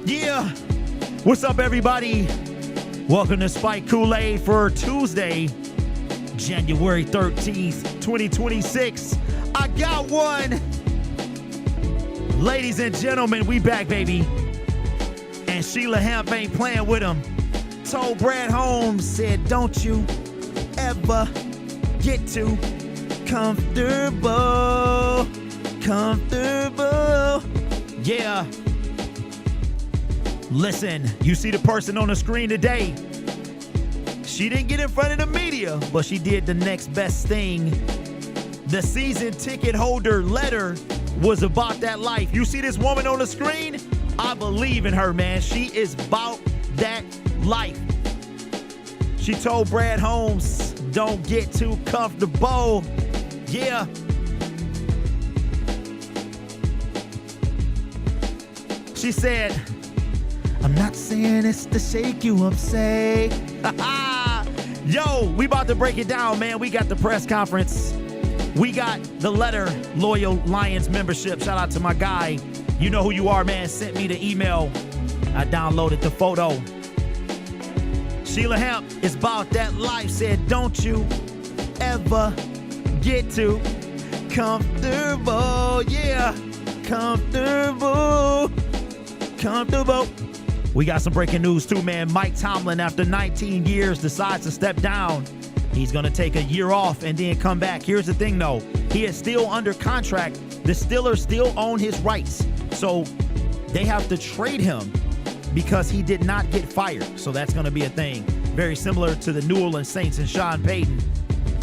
Yeah. What's up, everybody? Welcome to Spike Kool-Aid for Tuesday, January 13th, 2026. I got one. Ladies and gentlemen, we back, baby. And Sheila Hamp ain't playing with him. Told Brad Holmes, said, don't you ever get too comfortable. Yeah. Listen, you see the person on the screen today. She didn't get in front of the media, but she did the next best thing. The season ticket holder letter was about that life. You see this woman on the screen? I believe in her, man. She is about that life. She told Brad Holmes, don't get too comfortable. Yeah. She said, I'm not saying it's to shake you up, say. Yo, we about to break it down, man. We got the press conference. We got the letter, Loyal Lions membership. Shout out to my guy. You know who you are, man. Sent me the email. I downloaded the photo. Sheila Hamp is about that life. Said, don't you ever get too comfortable. Yeah, comfortable. We got some breaking news too, man. Mike Tomlin, after 19 years, decides to step down. He's going to take a year off and then come back. Here's the thing, though. He is still under contract. The Steelers still own his rights. So they have to trade him because he did not get fired. So that's going to be a thing. Very similar to the New Orleans Saints and Sean Payton.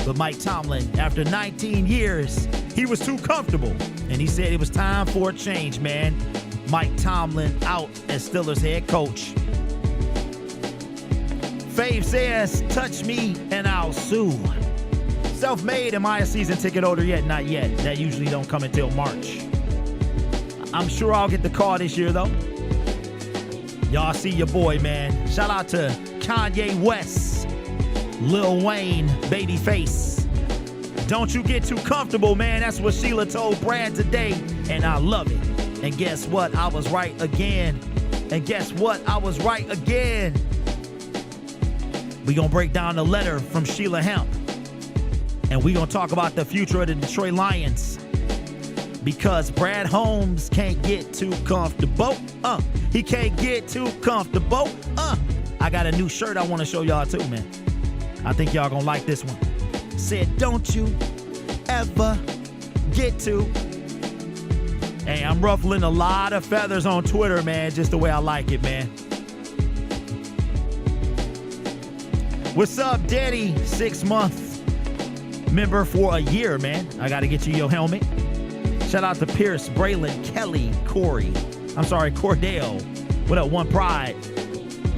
But Mike Tomlin, after 19 years, he was too comfortable. And he said it was time for a change, man. Mike Tomlin out as Steelers head coach. Fave says, touch me and I'll sue. Self-made, am I a season ticket holder yet? Not yet. That usually don't come until March. I'm sure I'll get the call this year, though. Y'all see your boy, man. Shout out to Kanye West, Lil Wayne, Babyface. Don't you get too comfortable, man. That's what Sheila told Brad today, and I love it. And guess what? I was right again. We gonna break down the letter from Sheila Hamp. And we gonna talk about the future of the Detroit Lions. Because Brad Holmes can't get too comfortable. He can't get too comfortable. I got a new shirt I want to show y'all too, man. I think y'all gonna like this one. Said, don't you ever get too. Hey, I'm ruffling a lot of feathers on Twitter, man, just the way I like it, man. What's up, Daddy? 6-month member for a year, man. I got to get you your helmet. Shout out to Pierce, Braylon, Kelly, Corey. I'm sorry, Cordell. What up, One Pride?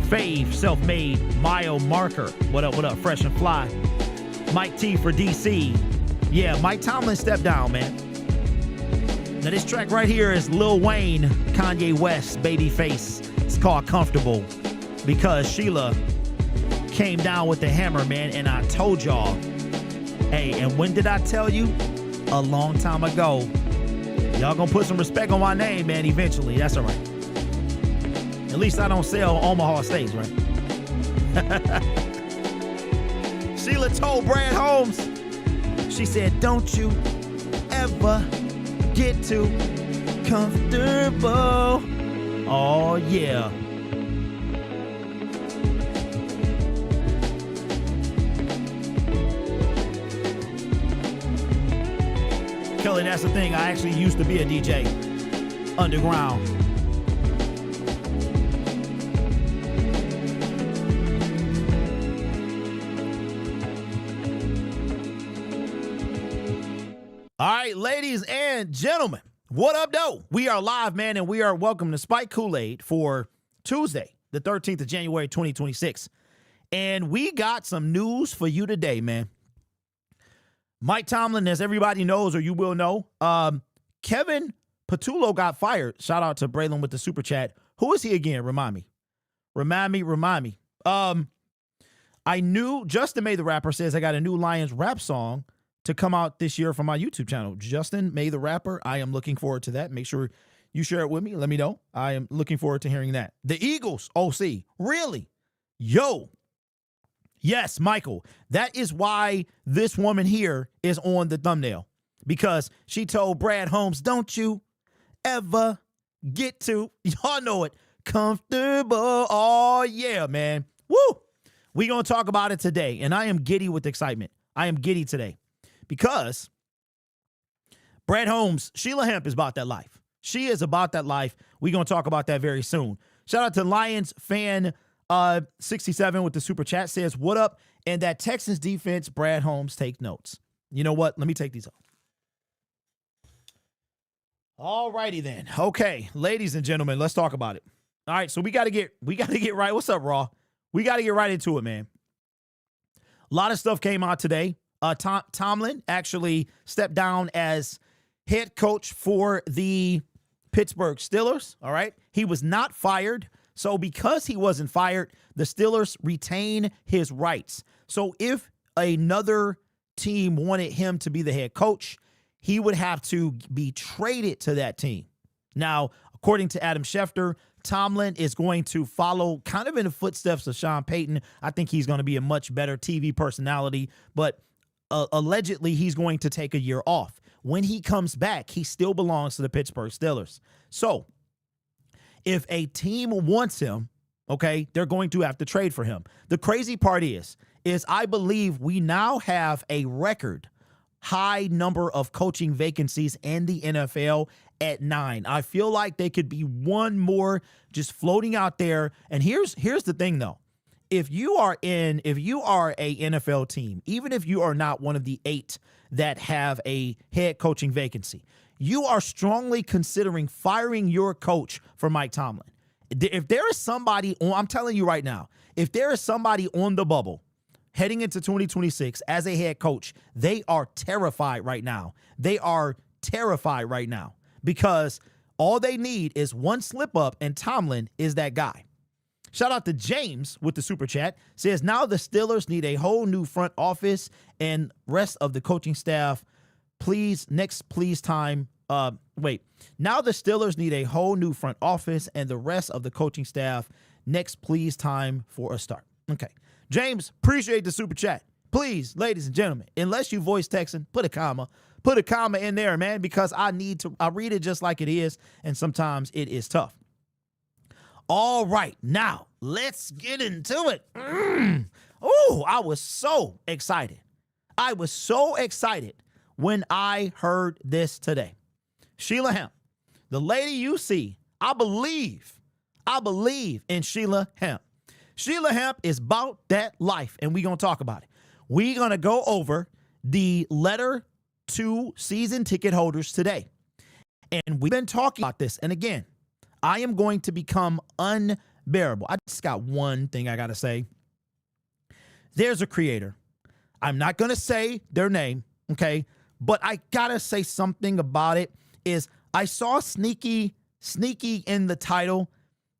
Fave, Self-Made, Mayo Marker. What up, Fresh and Fly? Mike T for DC. Yeah, Mike Tomlin stepped down, man. Now, this track right here is Lil Wayne, Kanye West, Babyface. It's called Comfortable because Sheila came down with the hammer, man, and I told y'all. Hey, and when did I tell you? A long time ago. Y'all gonna put some respect on my name, man, eventually. That's all right. At least I don't sell Omaha Steaks, right? Sheila told Brad Holmes, she said, don't you ever get too comfortable. Oh, yeah. Kelly, that's the thing. I actually used to be a DJ underground. All right, ladies and gentlemen, what up, though? We are live, man, and we are welcome to Spike Kool-Aid for Tuesday, the 13th of January, 2026. And we got some news for you today, man. Mike Tomlin, as everybody knows, or you will know, Kevin Patullo got fired. Shout out to Braylon with the super chat. Who is he again? Remind me. I knew Justin May the rapper says I got a new Lions rap song to come out this year from my YouTube channel. Justin May the rapper. I am looking forward to that. Make sure You share it with me. Let me know. I am looking forward to hearing that. The Eagles, OC, really? Yo. Yes, Michael. That is why this woman here is on the thumbnail, because she told Brad Holmes, don't you ever get to, y'all know it, comfortable. Oh, yeah, man. Woo. We're going to talk about it today, and I am giddy with excitement. I am giddy today because Brad Holmes, Sheila Hamp is about that life. She is about that life. We're going to talk about that very soon. Shout out to Lions fan 67 with the super chat, says, what up? And that Texans defense, Brad Holmes, take notes. You know what? Let me take these off. All righty then. Okay, ladies and gentlemen, let's talk about it. All right, so we got to get right. What's up, Raw? We got to get right into it, man. A lot of stuff came out today. Tomlin actually stepped down as head coach for the Pittsburgh Steelers. All right. He was not fired. So because he wasn't fired, the Steelers retain his rights. So if another team wanted him to be the head coach, he would have to be traded to that team. Now, according to Adam Schefter, Tomlin is going to follow kind of in the footsteps of Sean Payton. I think he's going to be a much better TV personality, but allegedly he's going to take a year off. When he comes back, he still belongs to the Pittsburgh Steelers. So if a team wants him, okay, they're going to have to trade for him. The crazy part is I believe we now have a record high number of coaching vacancies in the NFL at 9. I feel like they could be one more just floating out there. And here's the thing though. If you are a NFL team, even if you are not one of the 8 that have a head coaching vacancy, you are strongly considering firing your coach for Mike Tomlin. If there is somebody on, I'm telling you right now, if there is somebody on the bubble heading into 2026 as a head coach, they are terrified right now. They are terrified right now because all they need is one slip up and Tomlin is that guy. Shout out to James with the super chat, says now the Steelers need a whole new front office and rest of the coaching staff. Now the Steelers need a whole new front office and the rest of the coaching staff. Next, please, time for a start. Okay. James, appreciate the super chat. Please, ladies and gentlemen, unless you voice texting, put a comma in there, man, because I read it just like it is, and sometimes it is tough. All right, now let's get into it. Oh, I was so excited. I was so excited when I heard this today. Sheila Hamp, the lady you see, I believe in Sheila Hamp. Sheila Hamp is about that life, and we're going to talk about it. We're going to go over the letter to season ticket holders today. And we've been talking about this. And again, I am going to become unbearable. I just got one thing I got to say. There's a creator. I'm not going to say their name, okay? But I got to say something about it. Is I saw sneaky in the title,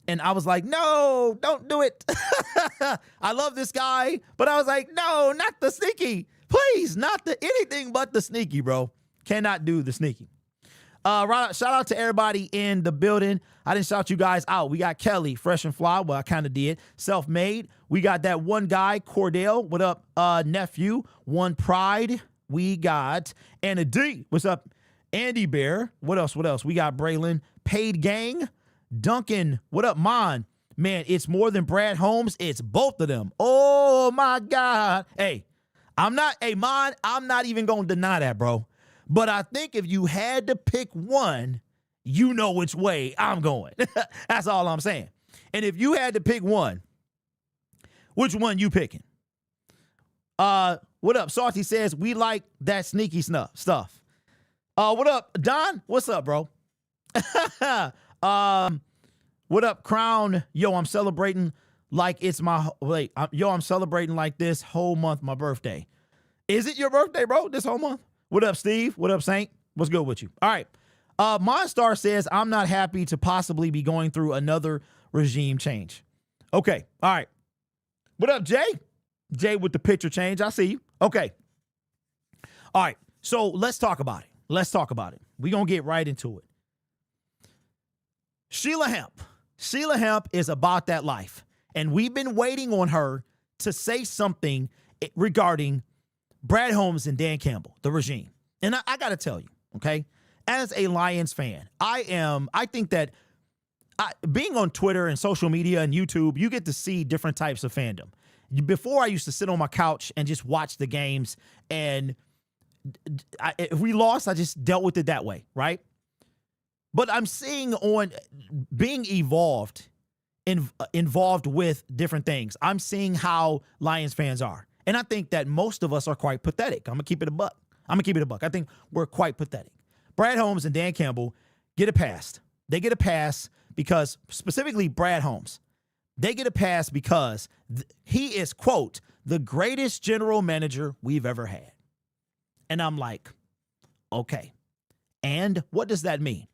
and I was like, no, don't do it. I love this guy, but I was like, no, not the sneaky. Please, not the anything but the sneaky, bro. Cannot do the sneaky. Shout out to everybody in the building. I didn't shout you guys out. We got Kelly, Fresh and Fly. Well, I kind of did. Self-made. We got that one guy, Cordell. What up, nephew? One Pride. We got Anna D. What's up? Andy Bear. What else? We got Braylon. Paid Gang. Duncan. What up, Mon? Man, it's more than Brad Holmes. It's both of them. Oh, my God. Hey, Mon, I'm not even going to deny that, bro. But I think if you had to pick one, you know which way I'm going. That's all I'm saying. And if you had to pick one, which one you picking? What up? Salty says, we like that sneaky stuff. What up, Don? What's up, bro? What up, Crown? Yo, I'm celebrating like it's I'm celebrating like this whole month, my birthday. Is it your birthday, bro, this whole month? What up, Steve? What up, Saint? What's good with you? All right. Monstar says, I'm not happy to possibly be going through another regime change. Okay. All right. What up, Jay? Jay with the picture change. I see you. Okay. All right. So let's talk about it. We're going to get right into it. Sheila Hamp. Sheila Hamp is about that life. And we've been waiting on her to say something regarding Brad Holmes and Dan Campbell, the regime. And I got to tell you, okay, as a Lions fan, I think that being on Twitter and social media and YouTube, you get to see different types of fandom. Before, I used to sit on my couch and just watch the games, and if we lost, I just dealt with it that way, right? But I'm seeing on being involved with different things. I'm seeing how Lions fans are. And I think that most of us are quite pathetic. I'm going to keep it a buck. I think we're quite pathetic. Brad Holmes and Dan Campbell get a pass. They get a pass because, specifically Brad Holmes, they get a pass because he is, quote, the greatest general manager we've ever had. And I'm like, okay. And what does that mean?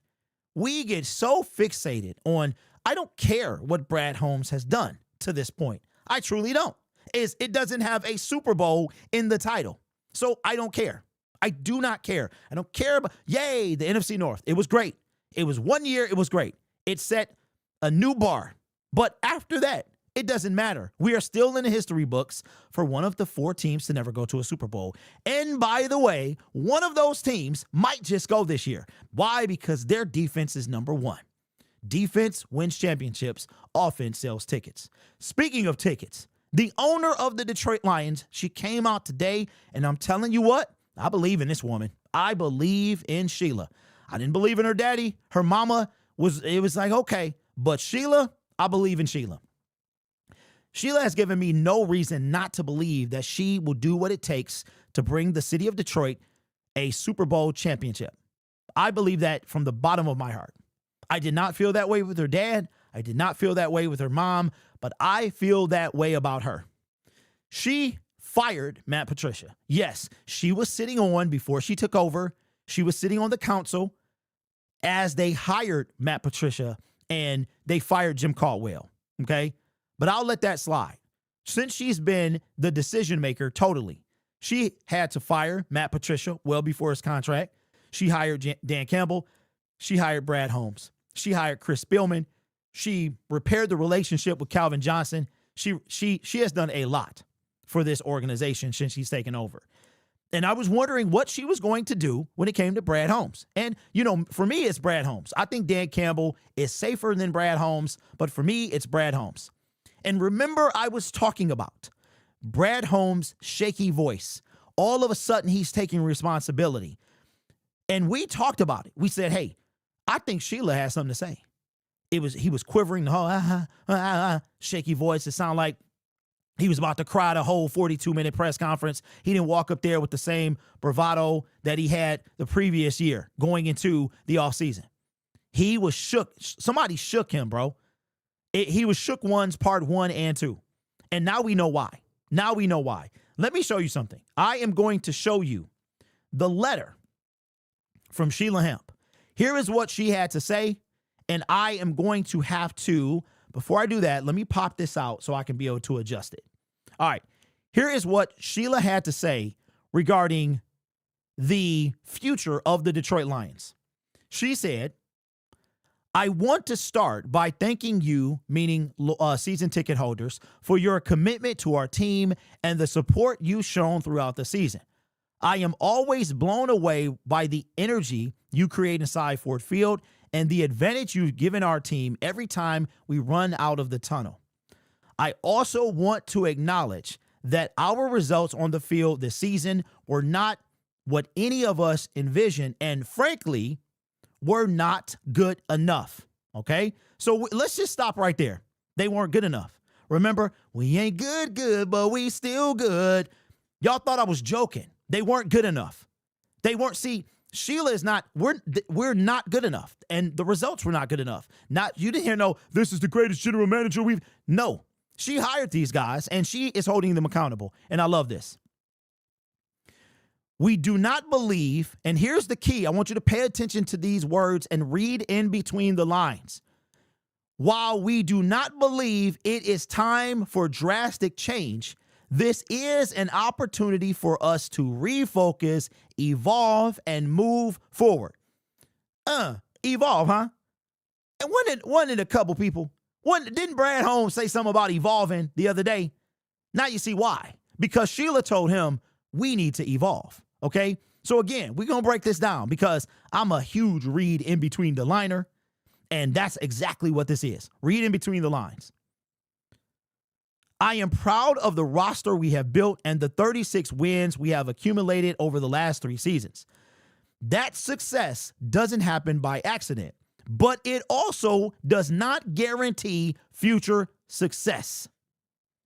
We get so fixated on, I don't care what Brad Holmes has done to this point. I truly don't. It doesn't have a Super Bowl in the title. So I don't care. I do not care. I don't care about, yay, the NFC North. It was great. It was 1 year. It was great. It set a new bar. But after that, it doesn't matter. We are still in the history books for one of the 4 teams to never go to a Super Bowl. And by the way, one of those teams might just go this year. Why? Because their defense is number 1. Defense wins championships. Offense sells tickets. Speaking of tickets, the owner of the Detroit Lions, she came out today, and I'm telling you what, I believe in this woman. I believe in Sheila. I didn't believe in her daddy. Her mama it was like, okay. But Sheila, I believe in Sheila. Sheila has given me no reason not to believe that she will do what it takes to bring the city of Detroit a Super Bowl championship. I believe that from the bottom of my heart. I did not feel that way with her dad. I did not feel that way with her mom, but I feel that way about her. She fired Matt Patricia. Yes, she was sitting on, before she took over, she was sitting on the council as they hired Matt Patricia and they fired Jim Caldwell, okay? But I'll let that slide. Since she's been the decision maker totally, she had to fire Matt Patricia well before his contract. She hired Dan Campbell. She hired Brad Holmes. She hired Chris Spielman. She repaired the relationship with Calvin Johnson. She has done a lot for this organization since she's taken over. And I was wondering what she was going to do when it came to Brad Holmes. And, you know, for me, it's Brad Holmes. I think Dan Campbell is safer than Brad Holmes, but for me, it's Brad Holmes. And remember, I was talking about Brad Holmes' shaky voice. All of a sudden, he's taking responsibility. And we talked about it. We said, hey, I think Sheila has something to say. He was quivering the whole shaky voice. It sounded like he was about to cry the whole 42-minute press conference. He didn't walk up there with the same bravado that he had the previous year going into the offseason. He was shook. Somebody shook him, bro. He was shook ones, part 1 and 2. And now we know why. Let me show you something. I am going to show you the letter from Sheila Hamp. Here is what she had to say. And I am going to have to, before I do that, let me pop this out so I can be able to adjust it. All right. Here is what Sheila had to say regarding the future of the Detroit Lions. She said, I want to start by thanking you, meaning season ticket holders, for your commitment to our team and the support you've shown throughout the season. I am always blown away by the energy you create inside Ford Field and the advantage you've given our team every time we run out of the tunnel. I also want to acknowledge that our results on the field this season were not what any of us envisioned, and frankly, were not good enough. Okay? So let's just stop right there. They weren't good enough. Remember, we ain't good, but we still good. Y'all thought I was joking. They weren't good enough. They weren't, see, Sheila is not, we're not good enough. And the results were not good enough. You didn't hear, no, this is the greatest general manager no. She hired these guys and she is holding them accountable. And I love this. We do not believe, and here's the key. I want you to pay attention to these words and read in between the lines. While we do not believe it is time for drastic change, this is an opportunity for us to refocus, evolve, and move forward. Evolve, huh? And wasn't it a couple people? Didn't Brad Holmes say something about evolving the other day? Now you see why. Because Sheila told him we need to evolve. Okay? So again, we're going to break this down because I'm a huge read in between the liner. And that's exactly what this is. Read in between the lines. I am proud of the roster we have built and the 36 wins we have accumulated over the last 3 seasons. That success doesn't happen by accident, but it also does not guarantee future success.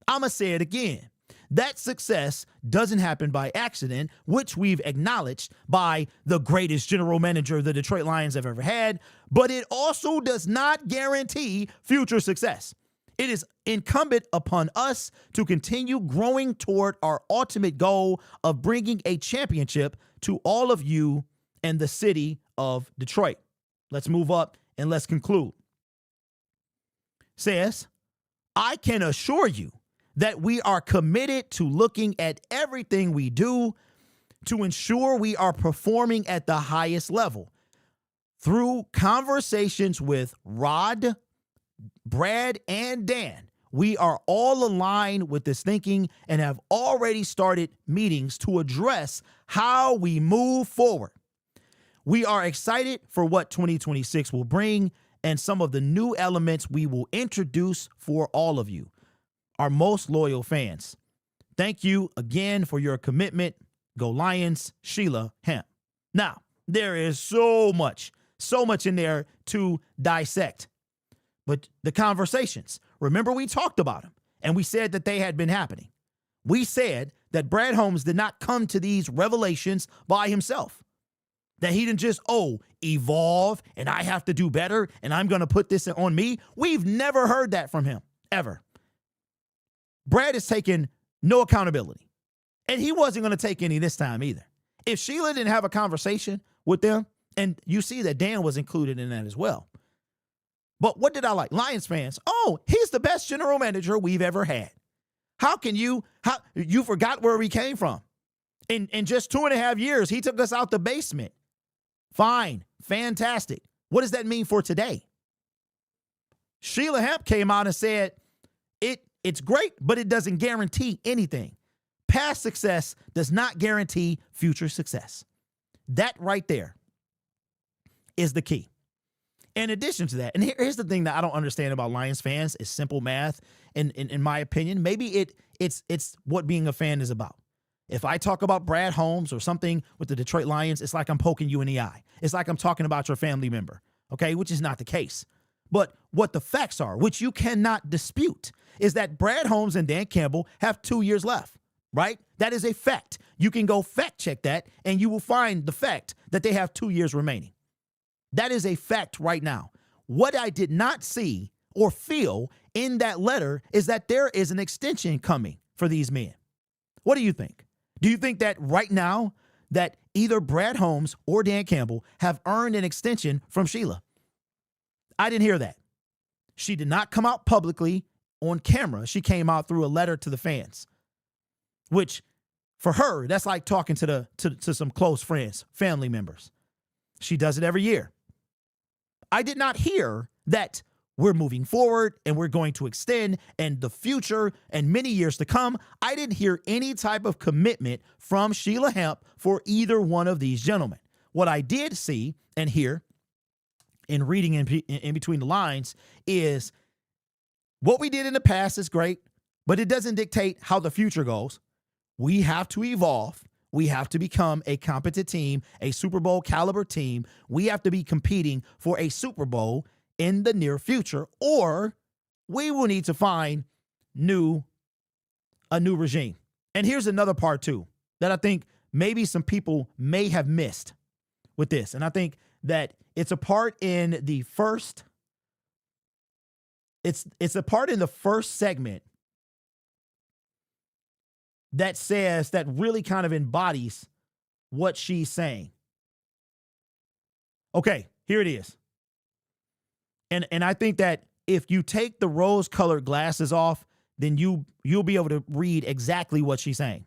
I'm going to say it again. That success doesn't happen by accident, which we've acknowledged by the greatest general manager the Detroit Lions have ever had, but it also does not guarantee future success. It is incumbent upon us to continue growing toward our ultimate goal of bringing a championship to all of you and the city of Detroit. Let's move up and let's conclude. Says, I can assure you that we are committed to looking at everything we do to ensure we are performing at the highest level. Through conversations with Rod, Brad, and Dan, we are all aligned with this thinking and have already started meetings to address how we move forward. We are excited for what 2026 will bring and some of the new elements we will introduce for all of you, our most loyal fans. Thank you again for your commitment. Go Lions, Sheila, Hamp. Now, there is so much in there to dissect. But the conversations, remember we talked about them and we said that they had been happening. We said that Brad Holmes did not come to these revelations by himself. That he didn't just, evolve and I have to do better and I'm going to put this on me. We've never heard that from him, ever. Brad has taken no accountability. And he wasn't going to take any this time either. If Sheila didn't have a conversation with them, and you see that Dan was included in that as well. But what did I like? Lions fans, he's the best general manager we've ever had. How you forgot where we came from? In just 2.5 years, he took us out the basement. Fine. Fantastic. What does that mean for today? Sheila Hamp came out and said, it's great, but it doesn't guarantee anything. Past success does not guarantee future success. That right there is the key. In addition to that, and here's the thing that I don't understand about Lions fans is simple math. In my opinion, maybe it's what being a fan is about. If I talk about Brad Holmes or something with the Detroit Lions, it's like I'm poking you in the eye. It's like I'm talking about your family member, okay, which is not the case. But what the facts are, which you cannot dispute, is that Brad Holmes and Dan Campbell have 2 years left, right? That is a fact. You can go fact check that, and you will find the fact that they have 2 years remaining. That is a fact right now. What I did not see or feel in that letter is that there is an extension coming for these men. What do you think? Do you think that right now that either Brad Holmes or Dan Campbell have earned an extension from Sheila? I didn't hear that. She did not come out publicly on camera. She came out through a letter to the fans, which for her, that's like talking to some close friends, family members. She does it every year. I did not hear that we're moving forward and we're going to extend and the future and many years to come. I didn't hear any type of commitment from Sheila Hamp for either one of these gentlemen. What I did see and hear in reading in between the lines is what we did in the past is great, but it doesn't dictate how the future goes. We have to evolve. We have to become a competent team, a Super Bowl caliber team. We have to be competing for a Super Bowl in the near future, or we will need to find a new regime. And here's another part too that I think maybe some people may have missed with this. And I think that it's a part in the first, it's a part in the first segment that says, that really kind of embodies what she's saying. Okay, here it is. And I think that if you take the rose-colored glasses off, then you'll be able to read exactly what she's saying.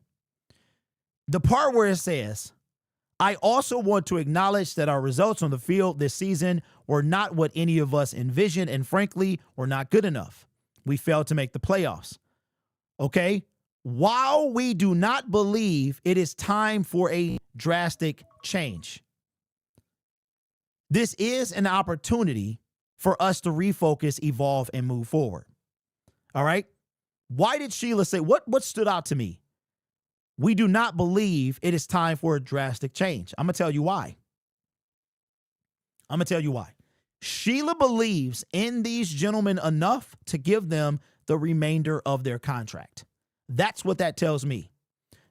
The part where it says, I also want to acknowledge that our results on the field this season were not what any of us envisioned, and frankly, were not good enough. We failed to make the playoffs. Okay? While we do not believe it is time for a drastic change, this is an opportunity for us to refocus, evolve, and move forward. All right? Why did Sheila say, what stood out to me? We do not believe it is time for a drastic change. I'm going to tell you why. Sheila believes in these gentlemen enough to give them the remainder of their contract. That's what that tells me.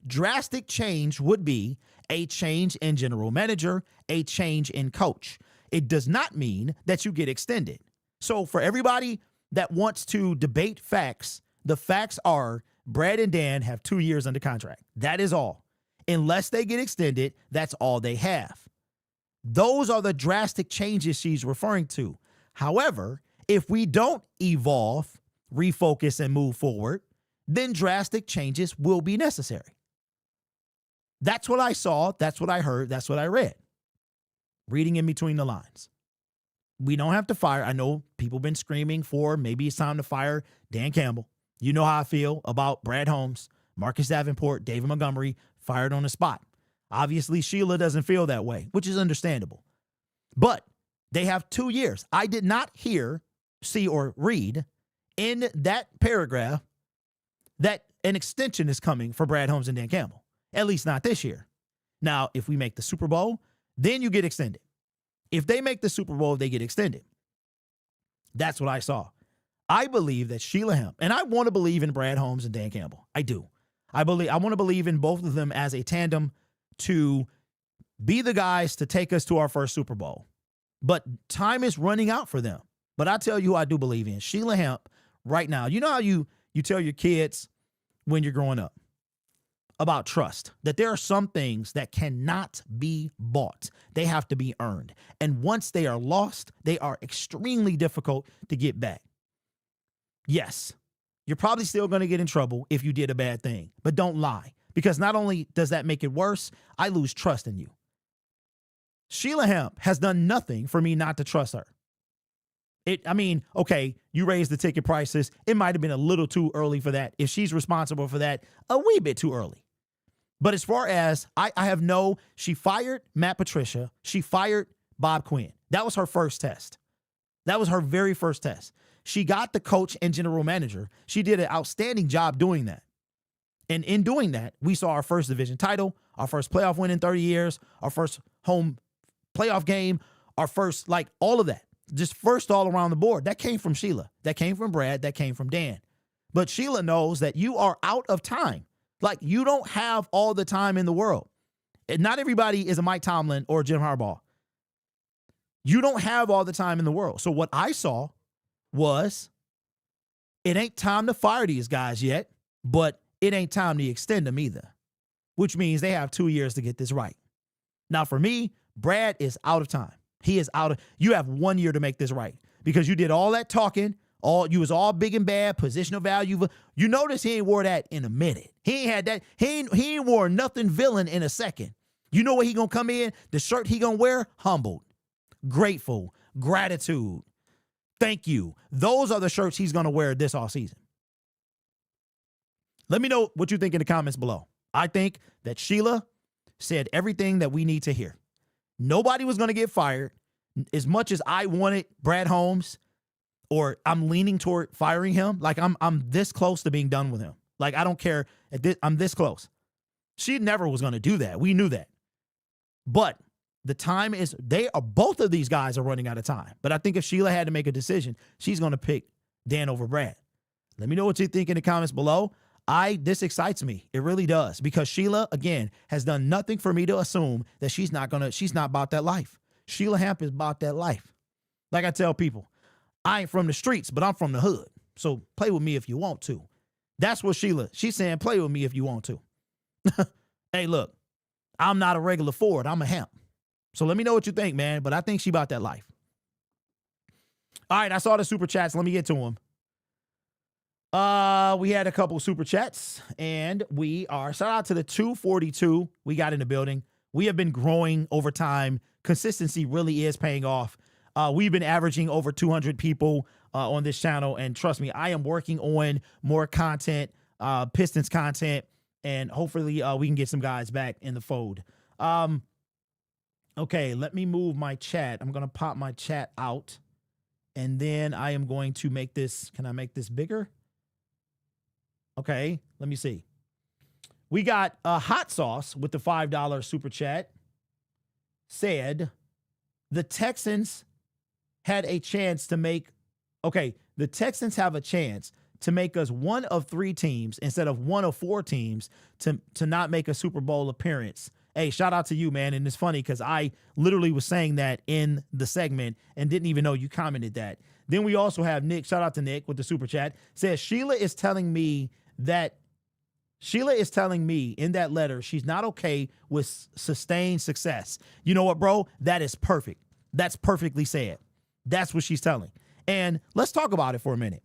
Drastic change would be a change in general manager, a change in coach. It does not mean that you get extended. So for everybody that wants to debate facts, the facts are Brad and Dan have 2 years under contract. That is all. Unless they get extended, that's all they have. Those are the drastic changes she's referring to. However, if we don't evolve, refocus, and move forward, then drastic changes will be necessary. That's what I saw. That's what I heard. That's what I read. Reading in between the lines. We don't have to fire. I know people have been screaming for maybe it's time to fire Dan Campbell. You know how I feel about Brad Holmes, Marcus Davenport, David Montgomery fired on the spot. Obviously, Sheila doesn't feel that way, which is understandable. But they have 2 years. I did not hear, see, or read in that paragraph that an extension is coming for Brad Holmes and Dan Campbell, at least not this year. Now, if we make the Super Bowl, then you get extended. If they make the Super Bowl, they get extended. That's what I saw. I believe that Sheila Hamp, and I want to believe in Brad Holmes and Dan Campbell. I do. I want to believe in both of them as a tandem to be the guys to take us to our first Super Bowl. But time is running out for them. But I tell you who I do believe in. Sheila Hamp right now. You know how you tell your kids when you're growing up about trust, that there are some things that cannot be bought. They have to be earned. And once they are lost, they are extremely difficult to get back. Yes, you're probably still going to get in trouble if you did a bad thing, but don't lie, because not only does that make it worse, I lose trust in you. Sheila Hamp has done nothing for me not to trust her. Okay, you raised the ticket prices. It might have been a little too early for that. If she's responsible for that, a wee bit too early. But as far as she fired Matt Patricia. She fired Bob Quinn. That was her first test. That was her very first test. She got the coach and general manager. She did an outstanding job doing that. And in doing that, we saw our first division title, our first playoff win in 30 years, our first home playoff game, our first, all of that. Just first all around the board. That came from Sheila. That came from Brad. That came from Dan. But Sheila knows that you are out of time. You don't have all the time in the world. And not everybody is a Mike Tomlin or Jim Harbaugh. You don't have all the time in the world. So what I saw was, it ain't time to fire these guys yet, but it ain't time to extend them either, which means they have 2 years to get this right. Now, for me, Brad is out of time. You have 1 year to make this right, because you did all that talking, you was all big and bad, positional value. You notice he ain't wore that in a minute. He ain't had that. He ain't wore nothing villain in a second. You know what he gonna come in? The shirt he gonna wear? Humbled, grateful, gratitude, thank you. Those are the shirts he's gonna wear this offseason. Let me know what you think in the comments below. I think that Sheila said everything that we need to hear. Nobody was gonna get fired. As much as I wanted Brad Holmes, or I'm leaning toward firing him, I'm this close to being done with him. I don't care. I'm this close. She never was going to do that. We knew that. But the time is, both of these guys are running out of time. But I think if Sheila had to make a decision, she's going to pick Dan over Brad. Let me know what you think in the comments below. This excites me. It really does. Because Sheila, again, has done nothing for me to assume that she's not about that life. Sheila Hamp is about that life. Like I tell people, I ain't from the streets, but I'm from the hood. So play with me if you want to. That's what she's saying, play with me if you want to. Hey, look, I'm not a regular Ford. I'm a Hamp. So let me know what you think, man. But I think she about that life. All right, I saw the super chats. Let me get to them. We had a couple super chats, and shout out to the 242 we got in the building. We have been growing over time. Consistency really is paying off. We've been averaging over 200 people on this channel. And trust me, I am working on more content, Pistons content, and hopefully we can get some guys back in the fold. Okay, let me move my chat. I'm going to pop my chat out. And then I am going to make this. Can I make this bigger? Okay, let me see. We got Hot Sauce with the $5 super chat. Said the Texans had a chance to make. Okay, the Texans have a chance to make us one of 3 teams instead of one of 4 teams to not make a Super Bowl appearance. Hey, shout out to you, man. And it's funny because I literally was saying that in the segment and didn't even know you commented that. Then we also have Nick. Shout out to Nick with the super chat. Says Sheila is telling me in that letter she's not okay with sustained success. You know what, bro? That is perfect. That's perfectly said. That's what she's telling. And let's talk about it for a minute.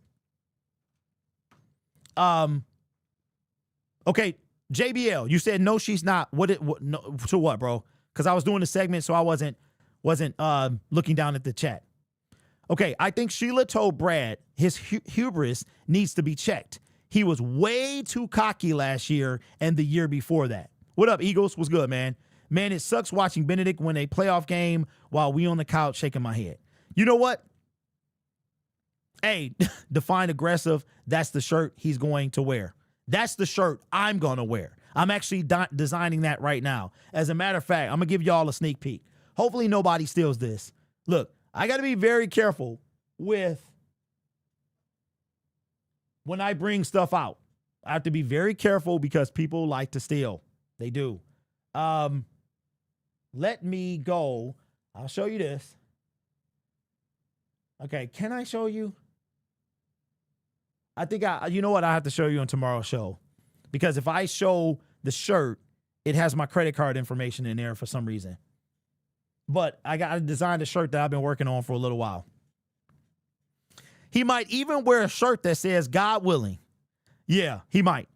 Okay, JBL, you said no, she's not. No, to what, bro? Because I was doing the segment, so I wasn't looking down at the chat. Okay, I think Sheila told Brad his hubris needs to be checked. He was way too cocky last year and the year before that. What up, Eagles? What's good, man? Man, it sucks watching Benedict win a playoff game while we on the couch shaking my head. You know what? Hey, define aggressive. That's the shirt he's going to wear. That's the shirt I'm going to wear. I'm actually designing that right now. As a matter of fact, I'm going to give y'all a sneak peek. Hopefully nobody steals this. Look, I got to be very careful with when I bring stuff out. I have to be very careful because people like to steal. They do. Let me go. I'll show you this. Okay, can I show you? I think you know what? I have to show you on tomorrow's show. Because if I show the shirt, it has my credit card information in there for some reason. But I got to design a shirt that I've been working on for a little while. He might even wear a shirt that says God willing. Yeah, he might.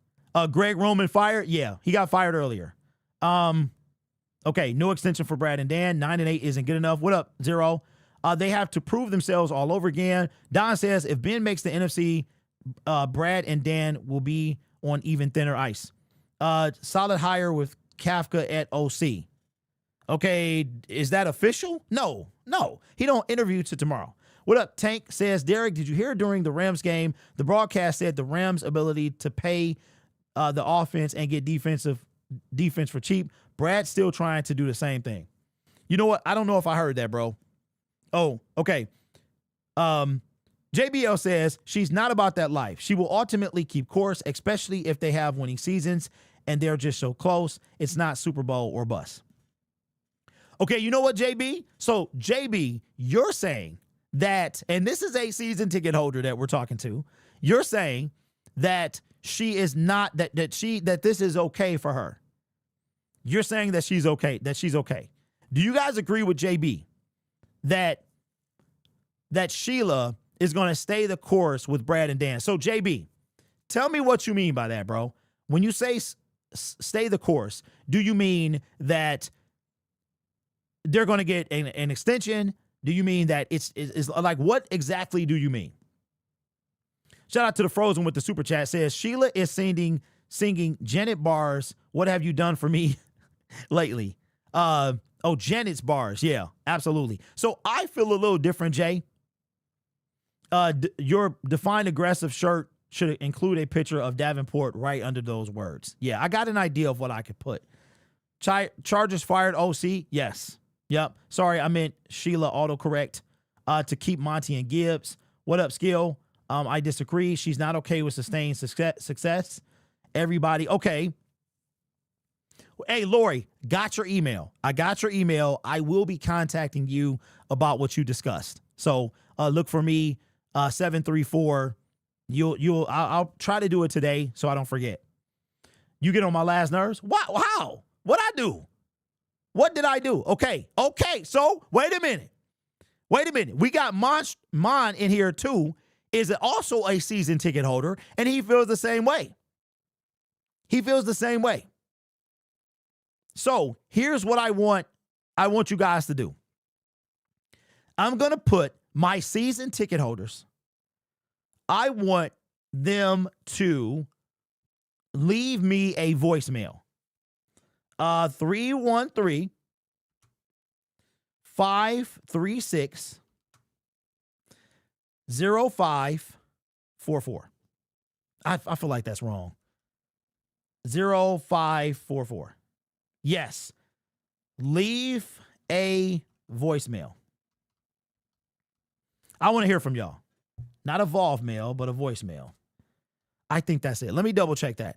Greg Roman fired? Yeah, he got fired earlier. Okay, no extension for Brad and Dan. 9-8 isn't good enough. What up, Zero? They have to prove themselves all over again. Don says if Ben makes the NFC, Brad and Dan will be on even thinner ice. Solid hire with Kafka at OC. Okay, is that official? No. He don't interview till tomorrow. What up, Tank? Says, Derek, did you hear during the Rams game, the broadcast said the Rams' ability to pay the offense and get defense for cheap. Brad's still trying to do the same thing. You know what? I don't know if I heard that, bro. Oh, okay. JBL says she's not about that life. She will ultimately keep course, especially if they have winning seasons and they're just so close. It's not Super Bowl or bust. Okay, you know what, JB? So, JB, you're saying that, and this is a season ticket holder that we're talking to, you're saying that she is not, that this is okay for her. You're saying that she's okay, Do you guys agree with JB that Sheila is going to stay the course with Brad and Dan? So, JB, tell me what you mean by that, bro. When you say stay the course, do you mean that they're going to get an extension? Do you mean that it's like, what exactly do you mean? Shout out to the Frozen with the super chat. Says Sheila is singing Janet bars. What have you done for me lately? Janet's bars. Yeah, absolutely. So I feel a little different, Jay. Your defined aggressive shirt should include a picture of Davenport right under those words. Yeah, I got an idea of what I could put. Chargers fired OC. Yes. Yep. Sorry, I meant Sheila autocorrect to keep Monty and Gibbs. What up, Skill? I disagree. She's not okay with sustained success. Everybody. Okay. Hey, Lori, got your email. I got your email. I will be contacting you about what you discussed. So look for me, 734. I'll try to do it today so I don't forget. You get on my last nerves? Wow. What'd I do? What did I do? Okay. So wait a minute. We got Mon in here too. Is also a season ticket holder, and he feels the same way. So here's what I want you guys to do. I'm going to put my season ticket holders, I want them to leave me a voicemail. 313 536 0544. I feel like that's wrong. 0544. Yes. Leave a voicemail. I want to hear from y'all. Not a voicemail, but a voicemail. I think that's it. Let me double check that.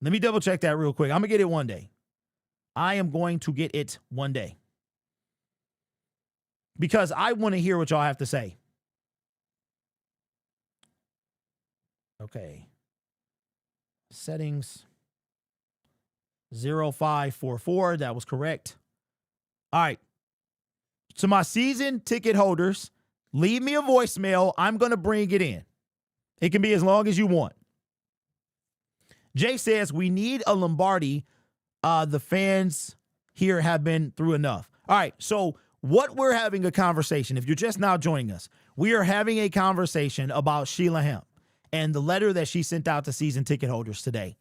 Let me double check that real quick. I'm going to get it one day. I am going to get it one day. Because I want to hear what y'all have to say. Okay. Settings 0544. That was correct. All right. To my season ticket holders, leave me a voicemail. I'm going to bring it in. It can be as long as you want. Jay says, we need a Lombardi. The fans here have been through enough. All right. So what we're having a conversation, if you're just now joining us, we are having a conversation about Sheila Hamp and the letter that she sent out to season ticket holders today.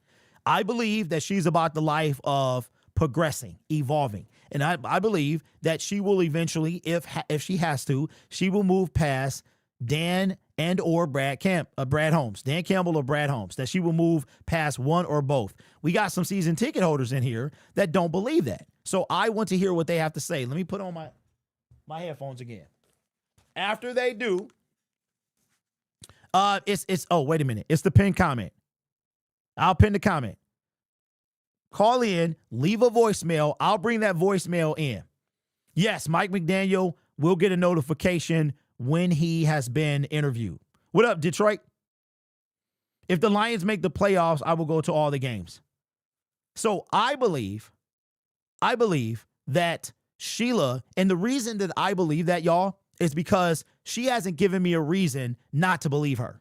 I believe that she's about the life of progressing, evolving. And I believe that she will eventually, if she has to, she will move past Dan and or Brad Holmes, Dan Campbell or Brad Holmes, that she will move past one or both. We got some season ticket holders in here that don't believe that. So I want to hear what they have to say. Let me put on my headphones again. After they do, oh, wait a minute. It's the pinned comment. I'll pin the comment. Call in, leave a voicemail. I'll bring that voicemail in. Yes, Mike McDaniel will get a notification when he has been interviewed. What up, Detroit? If the Lions make the playoffs, I will go to all the games. So I believe that Sheila, and the reason that I believe that, y'all, is because she hasn't given me a reason not to believe her,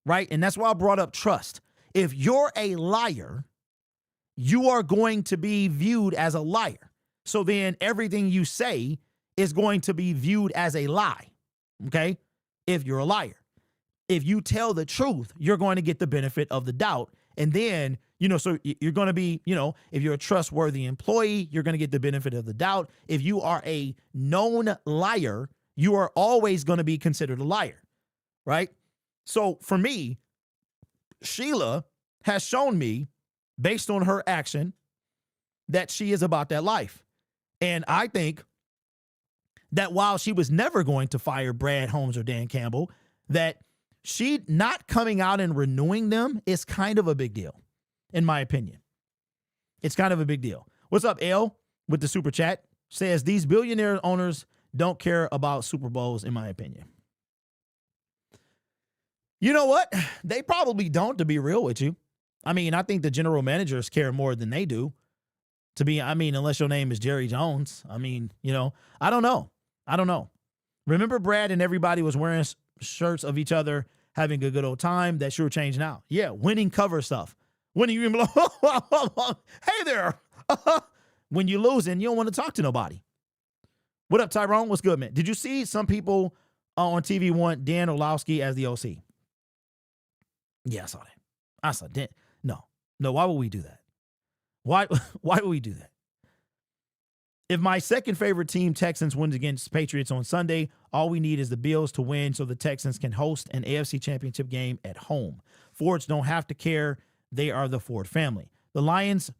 right? And that's why I brought up trust. If you're a liar, you are going to be viewed as a liar. So then everything you say is going to be viewed as a lie, okay? If you're a liar. If you tell the truth, you're going to get the benefit of the doubt. And then, so you're going to be, if you're a trustworthy employee, you're going to get the benefit of the doubt. If you are a known liar, you are always going to be considered a liar, right? So for me, Sheila has shown me, based on her action, that she is about that life. And I think that while she was never going to fire Brad Holmes or Dan Campbell, that she not coming out and renewing them is kind of a big deal, in my opinion. It's kind of a big deal. What's up, L, with the super chat? Says, these billionaire owners don't care about Super Bowls, in my opinion. You know what? They probably don't, to be real with you. I mean, I think the general managers care more than they do. Unless your name is Jerry Jones. I don't know. Remember Brad and everybody was wearing shirts of each other, having a good old time? That sure changed now. Yeah, winning cover stuff. Winning, you like, hey there. When you're losing, you don't want to talk to nobody. What up, Tyrone? What's good, man? Did you see some people on TV want Dan Orlovsky as the OC? Yeah, I saw Dan. No, why would we do that? Why would we do that? If my second favorite team, Texans, wins against Patriots on Sunday, all we need is the Bills to win so the Texans can host an AFC Championship game at home. Fords don't have to care. They are the Ford family. The Lions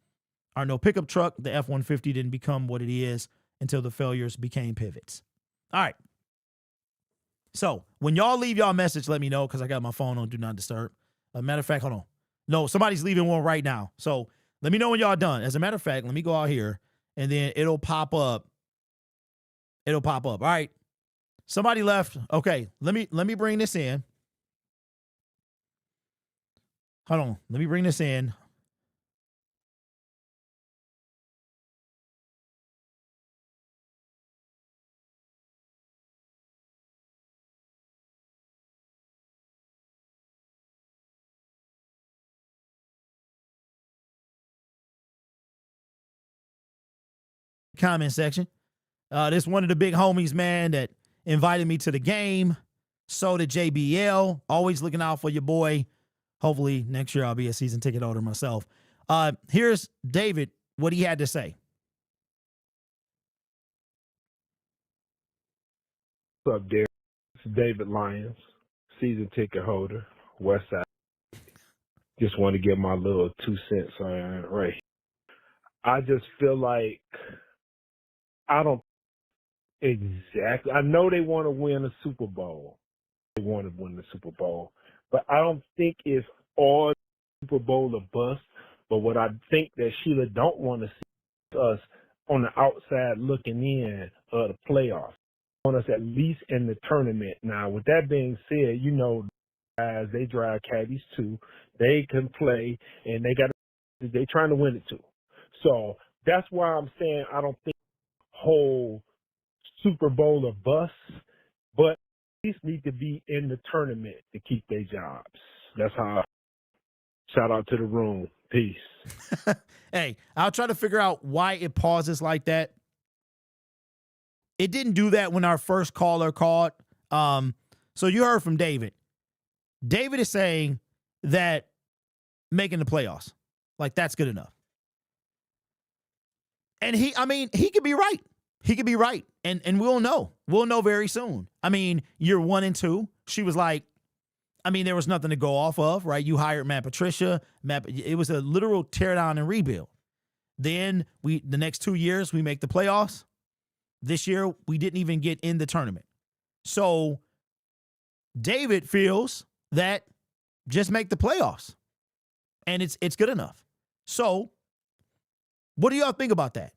are no pickup truck. The F-150 didn't become what it is until the failures became pivots. All right. So when y'all leave y'all message, let me know, because I got my phone on Do Not Disturb. Matter of fact, hold on. No, somebody's leaving one right now. So let me know when y'all done. As a matter of fact, let me go out here, and then it'll pop up. All right. Somebody left. Okay. Let me bring this in. Hold on. Let me bring this in. comment section. This one of the big homies, man, that invited me to the game. So did JBL. Always looking out for your boy. Hopefully next year I'll be a season ticket holder myself. Here's David, what he had to say. What's up, Derek? It's David Lyons, season ticket holder, West Side. Just want to get my little 2 cents on it right. I just feel like I don't exactly. I know they want to win a Super Bowl. They want to win the Super Bowl, but I don't think it's all Super Bowl or bust. But what I think that Sheila don't want to see us on the outside looking in of the playoffs. Want us at least in the tournament. Now, with that being said, you know, guys, they drive caddies too. They can play, and they trying to win it too. So that's why I'm saying I don't think whole Super Bowl or bust, but at least need to be in the tournament to keep their jobs. That's how. Shout out to the room. Peace. Hey, I'll try to figure out why it pauses like that. It didn't do that when our first caller called. So you heard from David. David is saying that making the playoffs, like, that's good enough. And he could be right. He could be right. And we'll know. We'll know very soon. I mean, year 1 and 2, she was like, there was nothing to go off of, right? You hired Matt Patricia. It was a literal tear down and rebuild. Then the next 2 years, we make the playoffs. This year, we didn't even get in the tournament. So David feels that just make the playoffs. And it's good enough. So what do y'all think about that?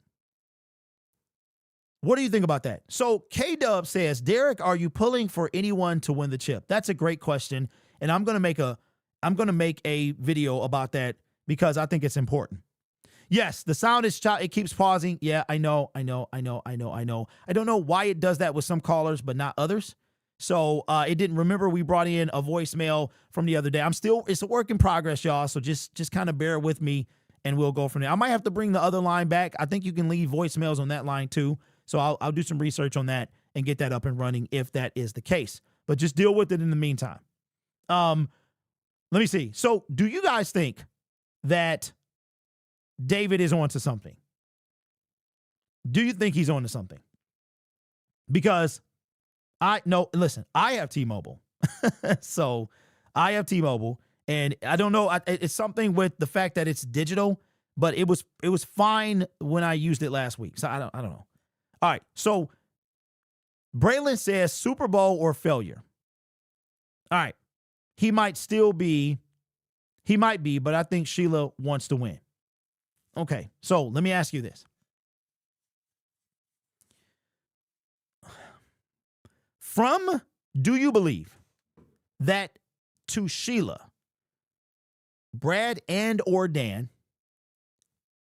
What do you think about that? So K-Dub says, Derek, are you pulling for anyone to win the chip? That's a great question. And I'm going to make a video about that because I think it's important. Yes, the sound is it keeps pausing. Yeah, I know. I don't know why it does that with some callers, but not others. So it didn't. Remember, we brought in a voicemail from the other day. It's a work in progress, y'all. So just kind of bear with me and we'll go from there. I might have to bring the other line back. I think you can leave voicemails on that line too. So I'll do some research on that and get that up and running if that is the case. But just deal with it in the meantime. Let me see. So do you guys think that David is onto something? Do you think he's onto something? Because I have T-Mobile. So I have T-Mobile, and I don't know. It's something with the fact that it's digital, but it was fine when I used it last week. So I don't know. All right. So Braylon says Super Bowl or failure. All right. He might be, but I think Sheila wants to win. Okay. So let me ask you this. Do you believe that to Sheila, Brad and or Dan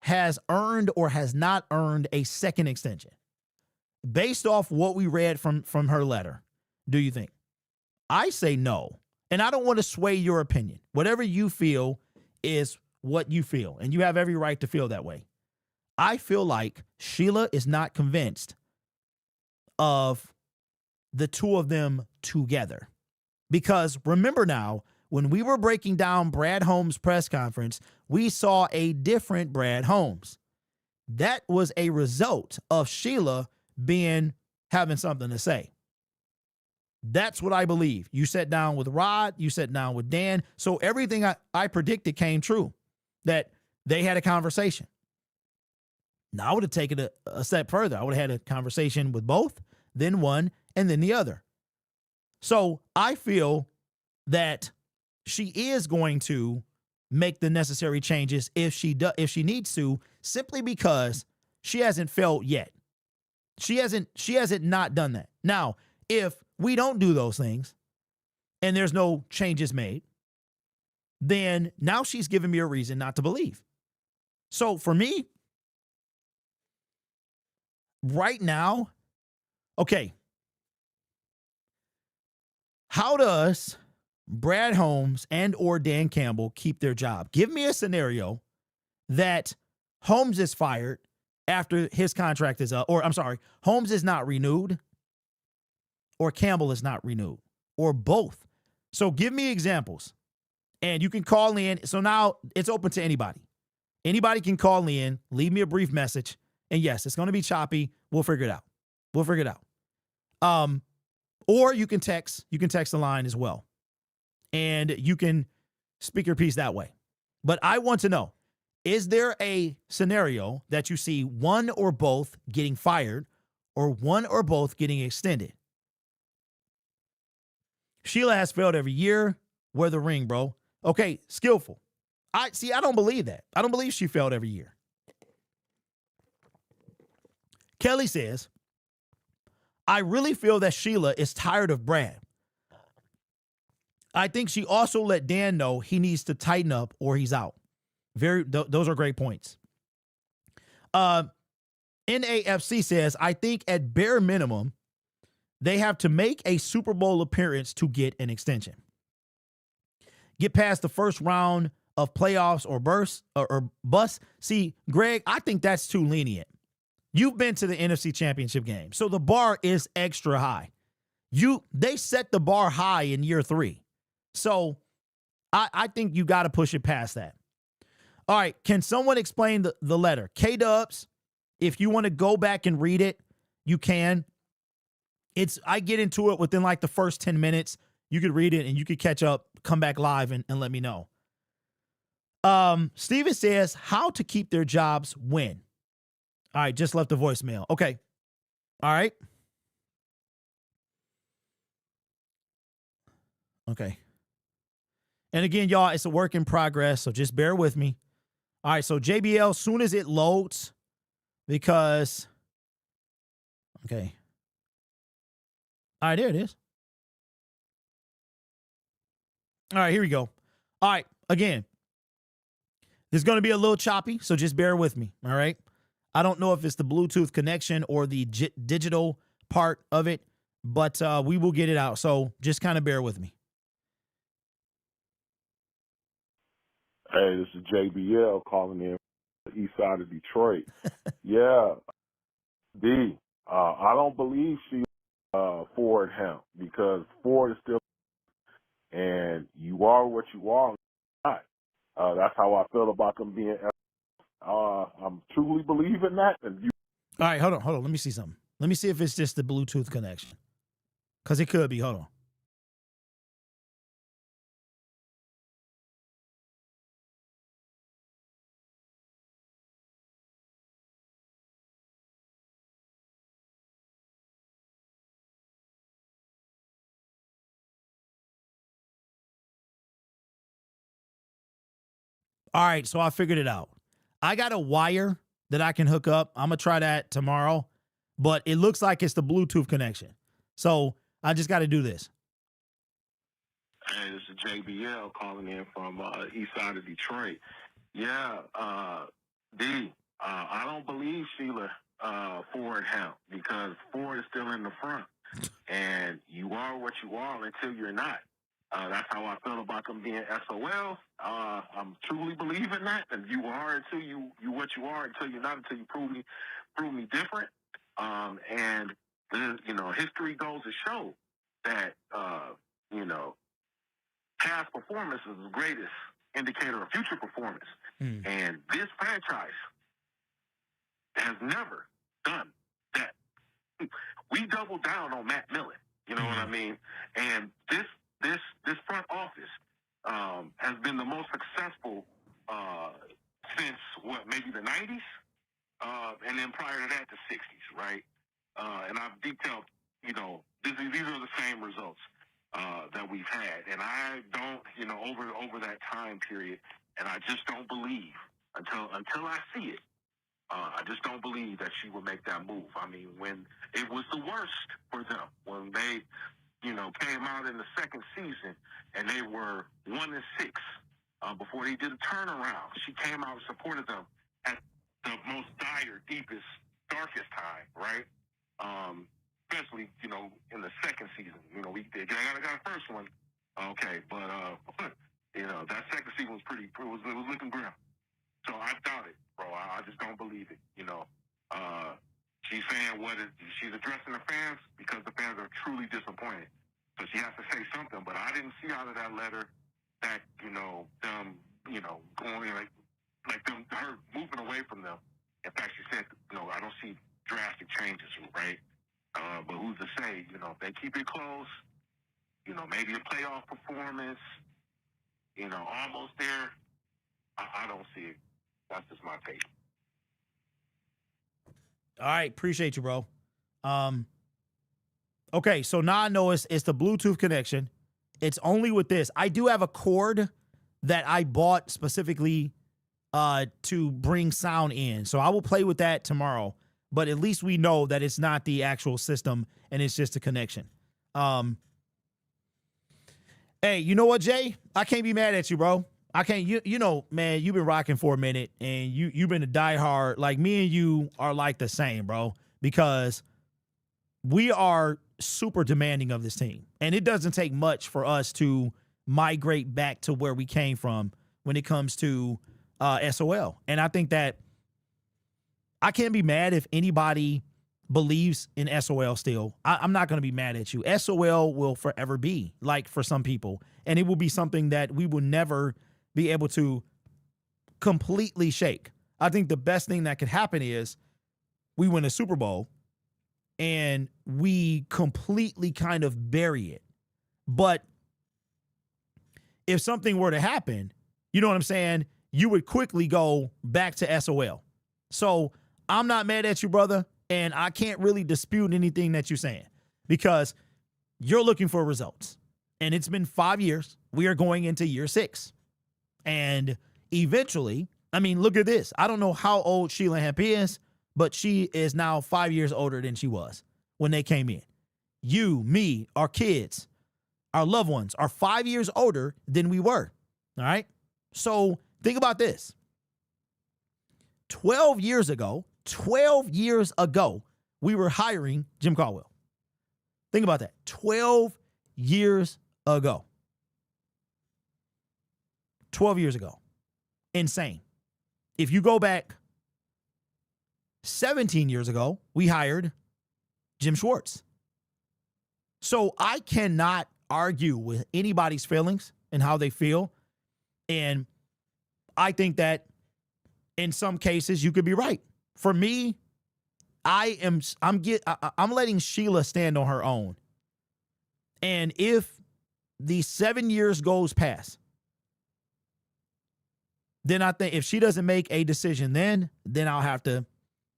has earned or has not earned a second extension? Based off what we read from her letter, do you think? I say no. And I don't want to sway your opinion. Whatever you feel is what you feel. And you have every right to feel that way. I feel like Sheila is not convinced of the two of them together. Because remember now, when we were breaking down Brad Holmes' press conference, we saw a different Brad Holmes. That was a result of Sheila having something to say. That's what I believe. You sat down with Rod, you sat down with Dan. So everything I predicted came true, that they had a conversation. Now I would have taken it a step further. I would have had a conversation with both, then one, and then the other. So I feel that she is going to make the necessary changes if she needs to, simply because she hasn't failed yet. She hasn't not done that. Now, if we don't do those things and there's no changes made, then now she's giving me a reason not to believe. So for me, right now, okay, how does Brad Holmes and or Dan Campbell keep their job? Give me a scenario that Holmes is fired after his contract is up, or I'm sorry, Holmes is not renewed, or Campbell is not renewed, or both. So give me examples, and you can call in. So now it's open to anybody. Anybody can call in, leave me a brief message, and yes, it's going to be choppy. We'll figure it out. We'll figure it out. Or you can text. You can text the line as well, and you can speak your piece that way. But I want to know, is there a scenario that you see one or both getting fired or one or both getting extended? Sheila has failed every year. Wear the ring, bro. Okay, skillful. I don't believe that. I don't believe she failed every year. Kelly says, I really feel that Sheila is tired of Brad. I think she also let Dan know he needs to tighten up or he's out. Those are great points. NAFC says, I think at bare minimum, they have to make a Super Bowl appearance to get an extension. Get past the first round of playoffs or bust. See, Greg, I think that's too lenient. You've been to the NFC Championship game, so the bar is extra high. They set the bar high in year 3. So I think you got to push it past that. All right, can someone explain the letter? K-Dubs, if you want to go back and read it, you can. I get into it within like the first 10 minutes. You could read it and you could catch up, come back live and let me know. Steven says, how to keep their jobs when? All right, just left a voicemail. Okay. All right. Okay. And again, y'all, it's a work in progress, so just bear with me. All right, so JBL, soon as it loads, because, okay. All right, there it is. All right, here we go. All right, again, this is going to be a little choppy, so just bear with me, all right? I don't know if it's the Bluetooth connection or the digital part of it, but we will get it out, so just kind of bear with me. Hey, this is JBL calling in from the east side of Detroit. Yeah, I don't believe she Ford Hamp because Ford is still, and you are what you are. Not. That's how I feel about them being. I'm truly believing that. And All right, hold on. Let me see something. Let me see if it's just the Bluetooth connection, because it could be. Hold on. All right, so I figured it out. I got a wire that I can hook up. I'm going to try that tomorrow, but it looks like it's the Bluetooth connection. So I just got to do this. Hey, this is JBL calling in from east side of Detroit. Yeah, I don't believe Sheila Ford Hamp because Ford is still in the front, and you are what you are until you're not. That's how I feel about them being SOL. I'm truly believing that, and you are until you what you are until you're not, until you prove me different. And history goes to show that past performance is the greatest indicator of future performance. And this franchise has never done that. We doubled down on Matt Millen. You know what I mean? And this front office has been the most successful since maybe the 90s, and then prior to that, the 60s, right? And I've detailed, these are the same results that we've had, and I don't, over that time period, and I just don't believe until I see it. I just don't believe that she would make that move. I mean, when it was the worst for them, when they, came out in the second season and they were 1-6 before they did a turnaround. She came out and supported them at the most dire, deepest, darkest time, right? Especially, in the second season. They got a first one, okay, but that second season was it was looking grim. So I doubt it, bro. I just don't believe it. She's saying she's addressing the fans because the fans are truly disappointed. So she has to say something. But I didn't see out of that letter that, them, going like them, her moving away from them. In fact, she said, I don't see drastic changes, right? But who's to say, if they keep it close, maybe a playoff performance, almost there. I don't see it. That's just my take. All right, appreciate you, bro. Okay, so now I know it's the Bluetooth connection. It's only with this. I do have a cord that I bought specifically to bring sound in. So I will play with that tomorrow. But at least we know that it's not the actual system and it's just a connection. Hey, you know what, Jay? I can't be mad at you, bro. I can't. Man, you've been rocking for a minute, and you've been a diehard. Like, me and you are like the same, bro, because we are super demanding of this team, and it doesn't take much for us to migrate back to where we came from when it comes to SOL. And I think that I can't be mad if anybody believes in SOL still. I'm not going to be mad at you. SOL will forever be, like, for some people, and it will be something that we will never be able to completely shake. I think the best thing that could happen is we win a Super Bowl and we completely kind of bury it. But if something were to happen, you know what I'm saying, you would quickly go back to SOL. So I'm not mad at you, brother, and I can't really dispute anything that you're saying because you're looking for results. And it's been 5 years. We are going into year 6. And eventually, I mean, look at this. I don't know how old Sheila Hamp is, but she is now 5 years older than she was when they came in. You, me, our kids, our loved ones are 5 years older than we were. All right? So think about this. 12 years ago, we were hiring Jim Caldwell. Think about that. 12 years ago. 12 years ago. Insane. If you go back 17 years ago, we hired Jim Schwartz. So I cannot argue with anybody's feelings and how they feel. And I think that in some cases you could be right. For me, I'm letting Sheila stand on her own. And if the 7 years goes past, then I think if she doesn't make a decision then I'll have to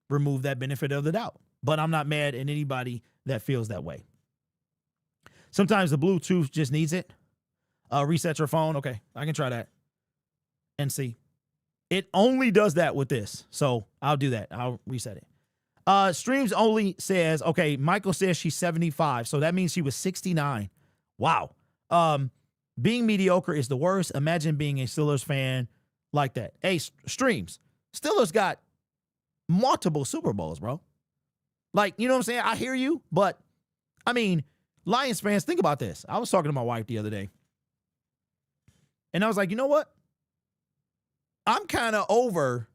remove that benefit of the doubt. But I'm not mad at anybody that feels that way. Sometimes the Bluetooth just needs it. Reset your phone. Okay, I can try that and see. It only does that with this. So I'll do that. I'll reset it. Streams only says, okay, Michael says she's 75. So that means she was 69. Wow. Being mediocre is the worst. Imagine being a Steelers fan like that. Hey, Streams, Steelers got multiple Super Bowls, bro. Like, you know what I'm saying? I hear you, but I mean, Lions fans, think about this. I was talking to my wife the other day, and I was like, you know what? I'm kind of over,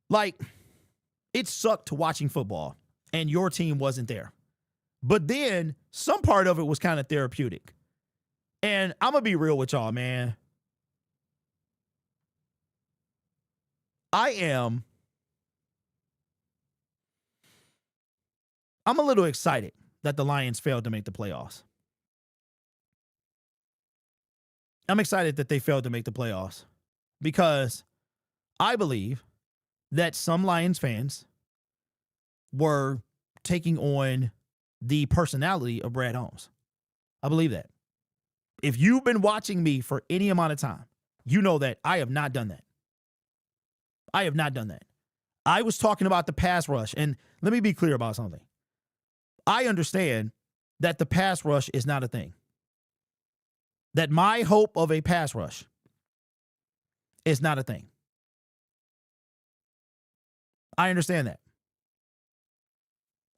like, it sucked watching football, and your team wasn't there. But then some part of it was kind of therapeutic. And I'm going to be real with y'all, man. I'm a little excited that the Lions failed to make the playoffs. I'm excited that they failed to make the playoffs because I believe that some Lions fans were taking on the personality of Brad Holmes. I believe that. If you've been watching me for any amount of time, you know that I have not done that. I have not done that. I was talking about the pass rush, and let me be clear about something. I understand that the pass rush is not a thing. That my hope of a pass rush is not a thing. I understand that.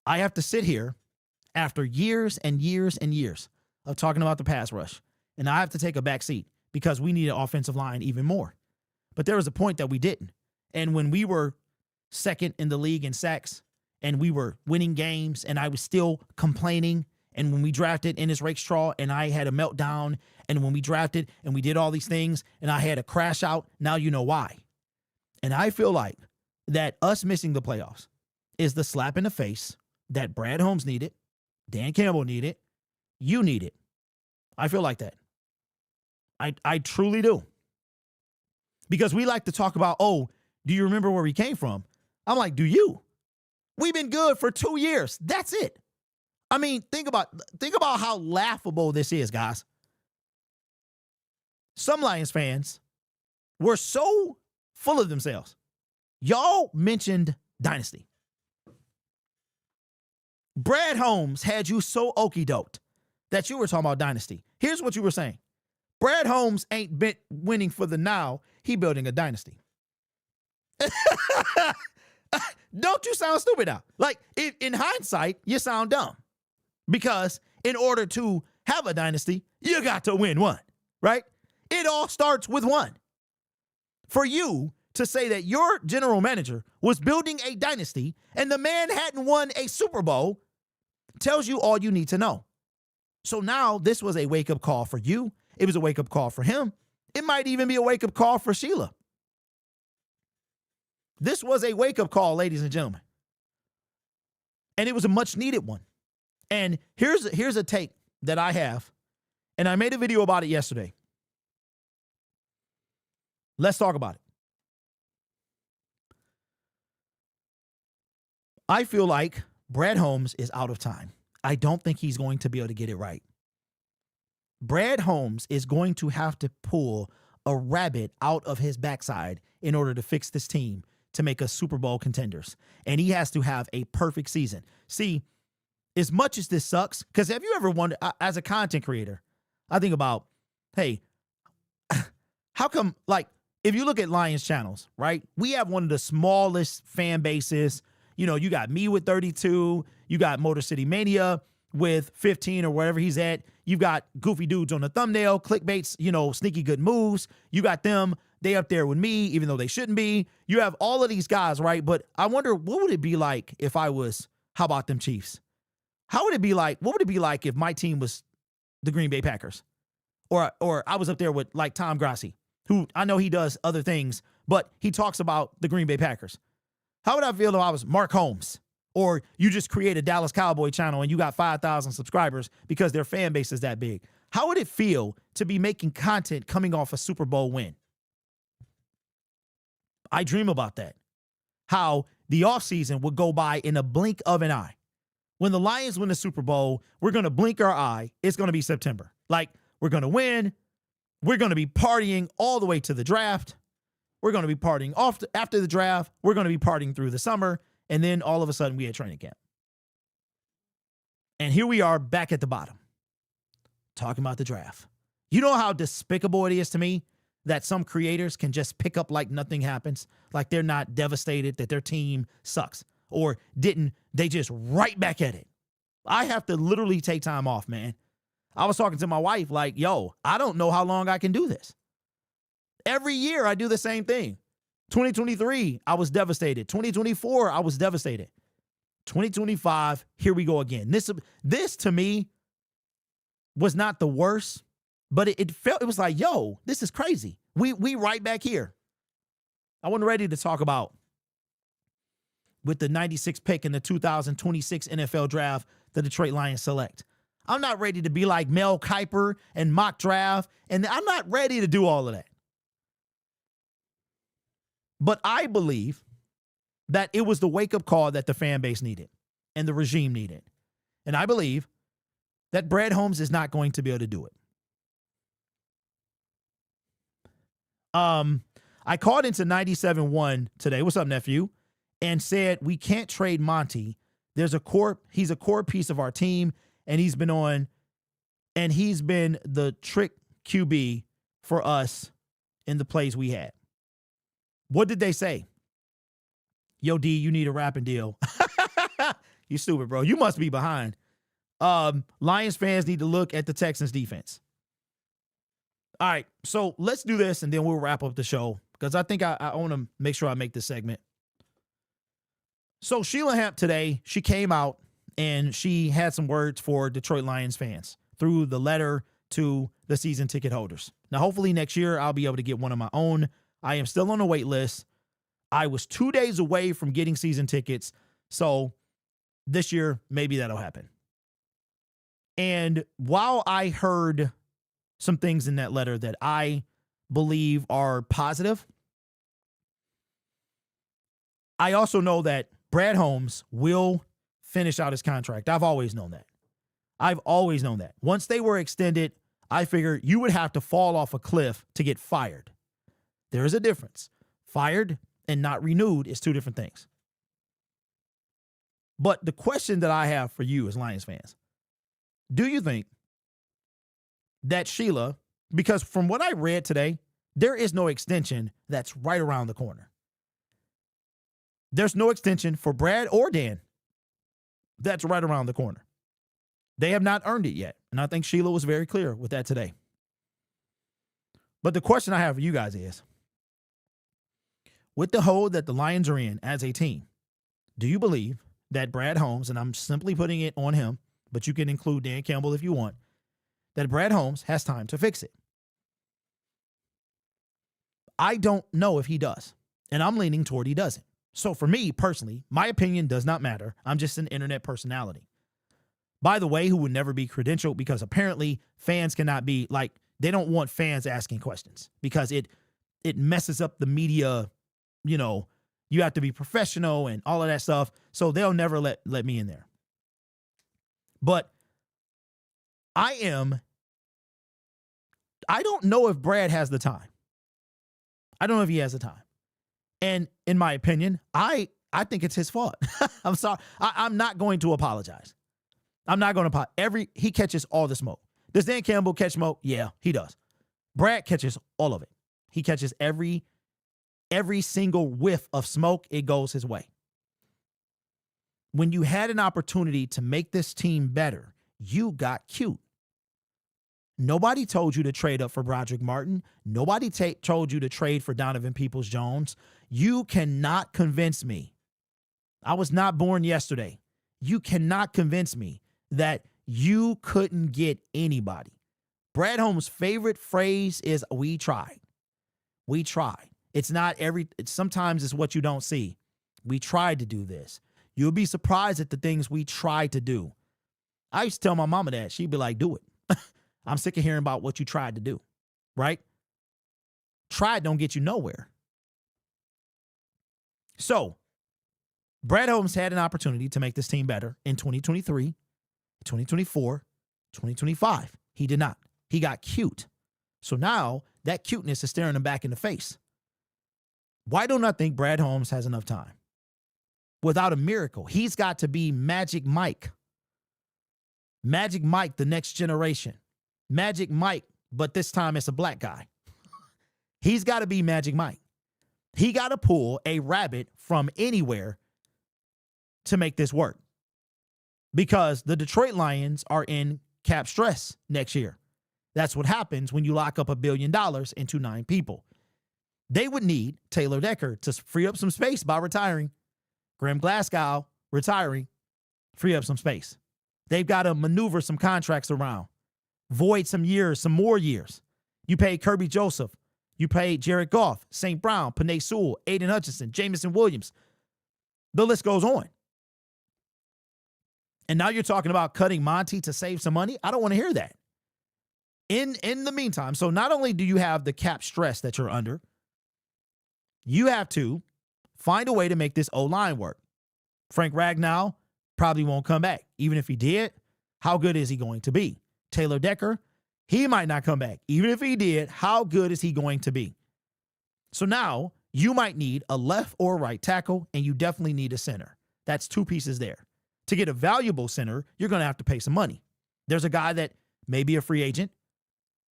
I have to sit here after years and years and years of talking about the pass rush, and I have to take a back seat because we need an offensive line even more. But there was a point that we didn't. And when we were second in the league in sacks, and we were winning games, and I was still complaining. And when we drafted Ennis Rakestraw, and I had a meltdown, and when we drafted and we did all these things, and I had a crash out, now you know why. And I feel like that us missing the playoffs is the slap in the face that Brad Holmes needed, Dan Campbell needed, you needed. I feel like that. I truly do. Because we like to talk about, oh, do you remember where we came from? I'm like, do you? We've been good for 2 years. That's it. I mean, think about how laughable this is, guys. Some Lions fans were so full of themselves. Y'all mentioned dynasty. Brad Holmes had you so okey-doked that you were talking about dynasty. Here's what you were saying. Brad Holmes ain't been winning for the now. He building a dynasty. Don't you sound stupid now? Like, in hindsight, you sound dumb. Because in order to have a dynasty, you got to win one, right? It all starts with one. For you to say that your general manager was building a dynasty and the man hadn't won a Super Bowl tells you all you need to know. So now this was a wake-up call for you. It was a wake-up call for him. It might even be a wake-up call for Sheila. This was a wake-up call, ladies and gentlemen. And it was a much-needed one. And here's a take that I have, and I made a video about it yesterday. Let's talk about it. I feel like Brad Holmes is out of time. I don't think he's going to be able to get it right. Brad Holmes is going to have to pull a rabbit out of his backside in order to fix this team to make us Super Bowl contenders. And he has to have a perfect season. See, as much as this sucks, because have you ever wondered, as a content creator, I think about, hey, how come, like, if you look at Lions channels, right, we have one of the smallest fan bases. You know, you got me with 32, you got Motor City Mania with 15 or wherever he's at. You've got goofy dudes on the thumbnail, clickbaits, you know, sneaky good moves. You got them, they up there with me, even though they shouldn't be. You have all of these guys, right? But I wonder, what would it be like if I was, how about them Chiefs? How would it be like, what would it be like if my team was the Green Bay Packers? Or I was up there with like Tom Grassi, who I know he does other things, but he talks about the Green Bay Packers. How would I feel if I was Mark Holmes? Or you just create a Dallas Cowboy channel and you got 5,000 subscribers because their fan base is that big. How would it feel to be making content coming off a Super Bowl win? I dream about that. How the offseason would go by in a blink of an eye. When the Lions win the Super Bowl, we're going to blink our eye. It's going to be September. Like, we're going to win. We're going to be partying all the way to the draft. We're going to be partying after the draft. We're going to be partying through the summer. And then all of a sudden we had training camp. And here we are back at the bottom, talking about the draft. You know how despicable it is to me that some creators can just pick up like nothing happens, like they're not devastated that their team sucks or didn't, they just right back at it. I have to literally take time off, man. I was talking to my wife like, yo, I don't know how long I can do this. Every year I do the same thing. 2023, I was devastated. 2024, I was devastated. 2025, here we go again. This to me was not the worst, but it was like, yo, this is crazy. We right back here. I wasn't ready to talk about with the 96 pick in the 2026 NFL draft, the Detroit Lions select. I'm not ready to be like Mel Kiper and mock draft, and I'm not ready to do all of that. But I believe that it was the wake-up call that the fan base needed and the regime needed. And I believe that Brad Holmes is not going to be able to do it. I called into 97.1 today. What's up, nephew? And said, we can't trade Monty. He's a core piece of our team, and he's been the trick QB for us in the plays we had. What did they say? Yo, D, you need a rapping deal. You stupid, bro. You must be behind. Lions fans need to look at the Texans defense. All right, so let's do this, and then we'll wrap up the show, because I think I want to make sure I make this segment. So Sheila Hamp today, she came out and she had some words for Detroit Lions fans through the letter to the season ticket holders. Now, hopefully next year I'll be able to get one of my own. I am still on the wait list. I was 2 days away from getting season tickets. So this year, maybe that'll happen. And while I heard some things in that letter that I believe are positive, I also know that Brad Holmes will finish out his contract. I've always known that. Once they were extended, I figured you would have to fall off a cliff to get fired. There is a difference. Fired and not renewed is two different things. But the question that I have for you as Lions fans, do you think that Sheila, because from what I read today, there is no extension that's right around the corner. There's no extension for Brad or Dan that's right around the corner. They have not earned it yet. And I think Sheila was very clear with that today. But the question I have for you guys is, with the hole that the Lions are in as a team, do you believe that Brad Holmes, and I'm simply putting it on him, but you can include Dan Campbell if you want, that Brad Holmes has time to fix it? I don't know if he does, and I'm leaning toward he doesn't. So for me personally, my opinion does not matter. I'm just an internet personality, by the way, who would never be credentialed, because apparently fans cannot be like, they don't want fans asking questions because it messes up the media. You know, you have to be professional and all of that stuff. So they'll never let me in there. But I don't know if Brad has the time. I don't know if he has the time. And in my opinion, I think it's his fault. I'm sorry. I'm not going to apologize. I'm not going to he catches all the smoke. Does Dan Campbell catch smoke? Yeah, he does. Brad catches all of it. He catches every single whiff of smoke. It goes his way. When you had an opportunity to make this team better, you got cute. Nobody told you to trade up for Broderick Martin. Nobody told you to trade for Donovan Peoples-Jones. You cannot convince me. I was not born yesterday. You cannot convince me that you couldn't get anybody. Brad Holmes' favorite phrase is, we tried. We tried. It's not sometimes it's what you don't see. We tried to do this. You'll be surprised at the things we tried to do. I used to tell my mama that. She'd be like, do it. I'm sick of hearing about what you tried to do, right? Tried don't get you nowhere. So, Brad Holmes had an opportunity to make this team better in 2023, 2024, 2025. He did not. He got cute. So now that cuteness is staring him back in the face. Why don't I think Brad Holmes has enough time? Without a miracle, he's got to be Magic Mike. Magic Mike, the next generation. Magic Mike, but this time it's a black guy. He's got to be Magic Mike. He got to pull a rabbit from anywhere to make this work. Because the Detroit Lions are in cap stress next year. That's what happens when you lock up $1 billion into 9 people. They would need Taylor Decker to free up some space by retiring. Graham Glasgow retiring, free up some space. They've got to maneuver some contracts around. Void some years, some more years. You pay Kirby Joseph. You pay Jared Goff, St. Brown, Penei Sewell, Aiden Hutchinson, Jamison Williams. The list goes on. And now you're talking about cutting Monty to save some money? I don't want to hear that. In the meantime, so not only do you have the cap stress that you're under, you have to find a way to make this O-line work. Frank Ragnow probably won't come back. Even if he did, how good is he going to be? Taylor Decker, he might not come back. Even if he did, how good is he going to be? So now you might need a left or right tackle, and you definitely need a center. That's 2 pieces there. To get a valuable center, you're going to have to pay some money. There's a guy that may be a free agent.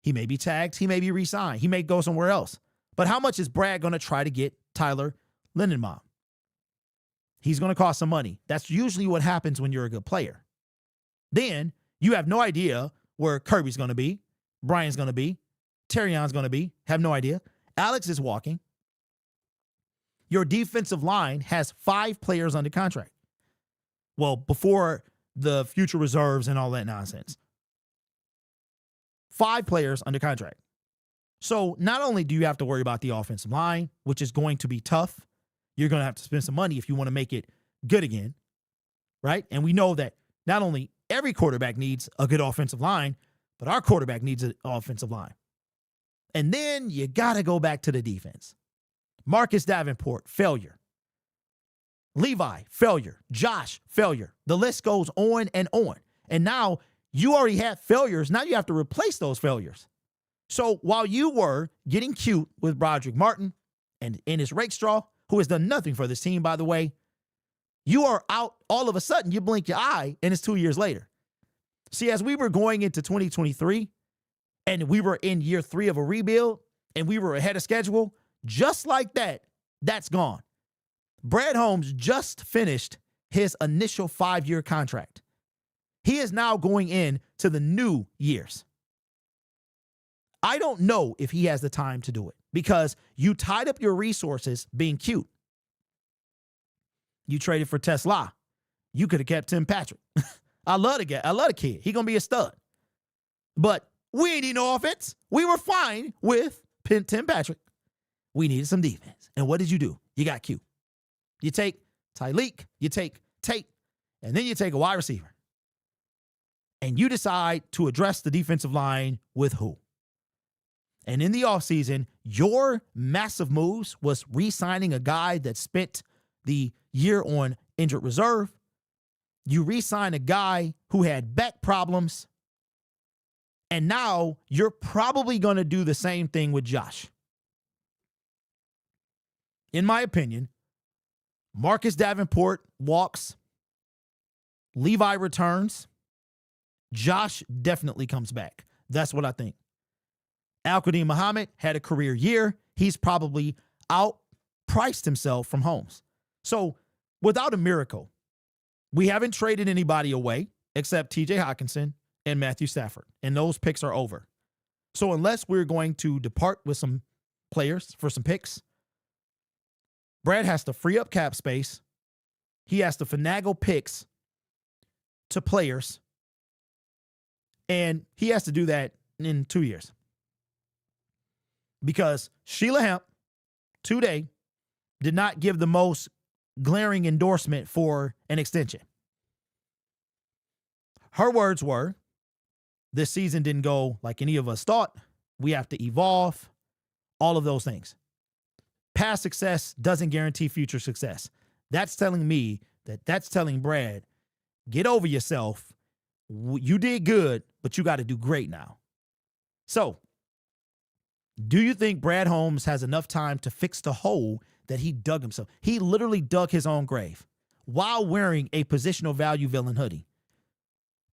He may be tagged. He may be re-signed. He may go somewhere else. But how much is Brad going to try to get Tyler Lindenbaum? He's going to cost some money. That's usually what happens when you're a good player. Then you have no idea where Kirby's going to be, Brian's going to be, Terrion's going to be. Have no idea. Alex is walking. Your defensive line has 5 players under contract. Well, before the future reserves and all that nonsense. 5 players under contract. So not only do you have to worry about the offensive line, which is going to be tough, you're going to have to spend some money if you want to make it good again, right? And we know that not only every quarterback needs a good offensive line, but our quarterback needs an offensive line. And then you got to go back to the defense. Marcus Davenport, failure. Levi, failure. Josh, failure. The list goes on and on. And now you already have failures. Now you have to replace those failures. So while you were getting cute with Broderick Martin and Ennis Rakestraw, who has done nothing for this team, by the way, you are out all of a sudden. You blink your eye, and it's 2 years later. See, as we were going into 2023, and we were in year 3 of a rebuild, and we were ahead of schedule, just like that, that's gone. Brad Holmes just finished his initial 5-year contract. He is now going into the new years. I don't know if he has the time to do it because you tied up your resources being cute. You traded for Tesla. You could have kept Tim Patrick. I love the kid. He going to be a stud. But we ain't need no offense. We were fine with Tim Patrick. We needed some defense. And what did you do? You got cute. You take Tyleek, you take Tate, and then you take a wide receiver. And you decide to address the defensive line with who? And in the offseason, your massive moves was re-signing a guy that spent the year on injured reserve. You re-sign a guy who had back problems. And now you're probably going to do the same thing with Josh. In my opinion, Marcus Davenport walks. Levi returns. Josh definitely comes back. That's what I think. Al-Qadim Muhammad had a career year. He's probably outpriced himself from Holmes. So without a miracle, we haven't traded anybody away except TJ Hawkinson and Matthew Stafford. And those picks are over. So unless we're going to depart with some players for some picks, Brad has to free up cap space. He has to finagle picks to players. And he has to do that in 2 years. Because Sheila Hamp today did not give the most glaring endorsement for an extension. Her words were, this season didn't go like any of us thought. We have to evolve. All of those things. Past success doesn't guarantee future success. That's telling me that's telling Brad, get over yourself. You did good, but you got to do great now. So, do you think Brad Holmes has enough time to fix the hole that he dug himself? He literally dug his own grave while wearing a positional value villain hoodie.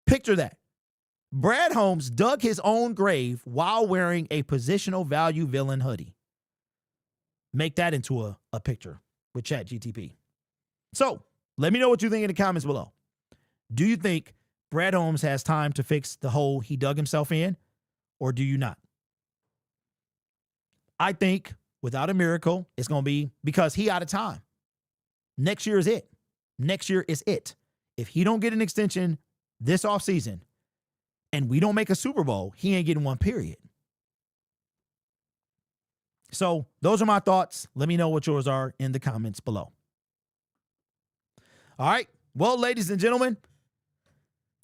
Picture that. Brad Holmes dug his own grave while wearing a positional value villain hoodie. Make that into a picture with ChatGTP. So, let me know what you think in the comments below. Do you think Brad Holmes has time to fix the hole he dug himself in, or do you not? I think without a miracle, it's going to be because he out of time. Next year is it. Next year is it. If he don't get an extension this offseason and we don't make a Super Bowl, he ain't getting one, period. So those are my thoughts. Let me know what yours are in the comments below. All right. Well, ladies and gentlemen,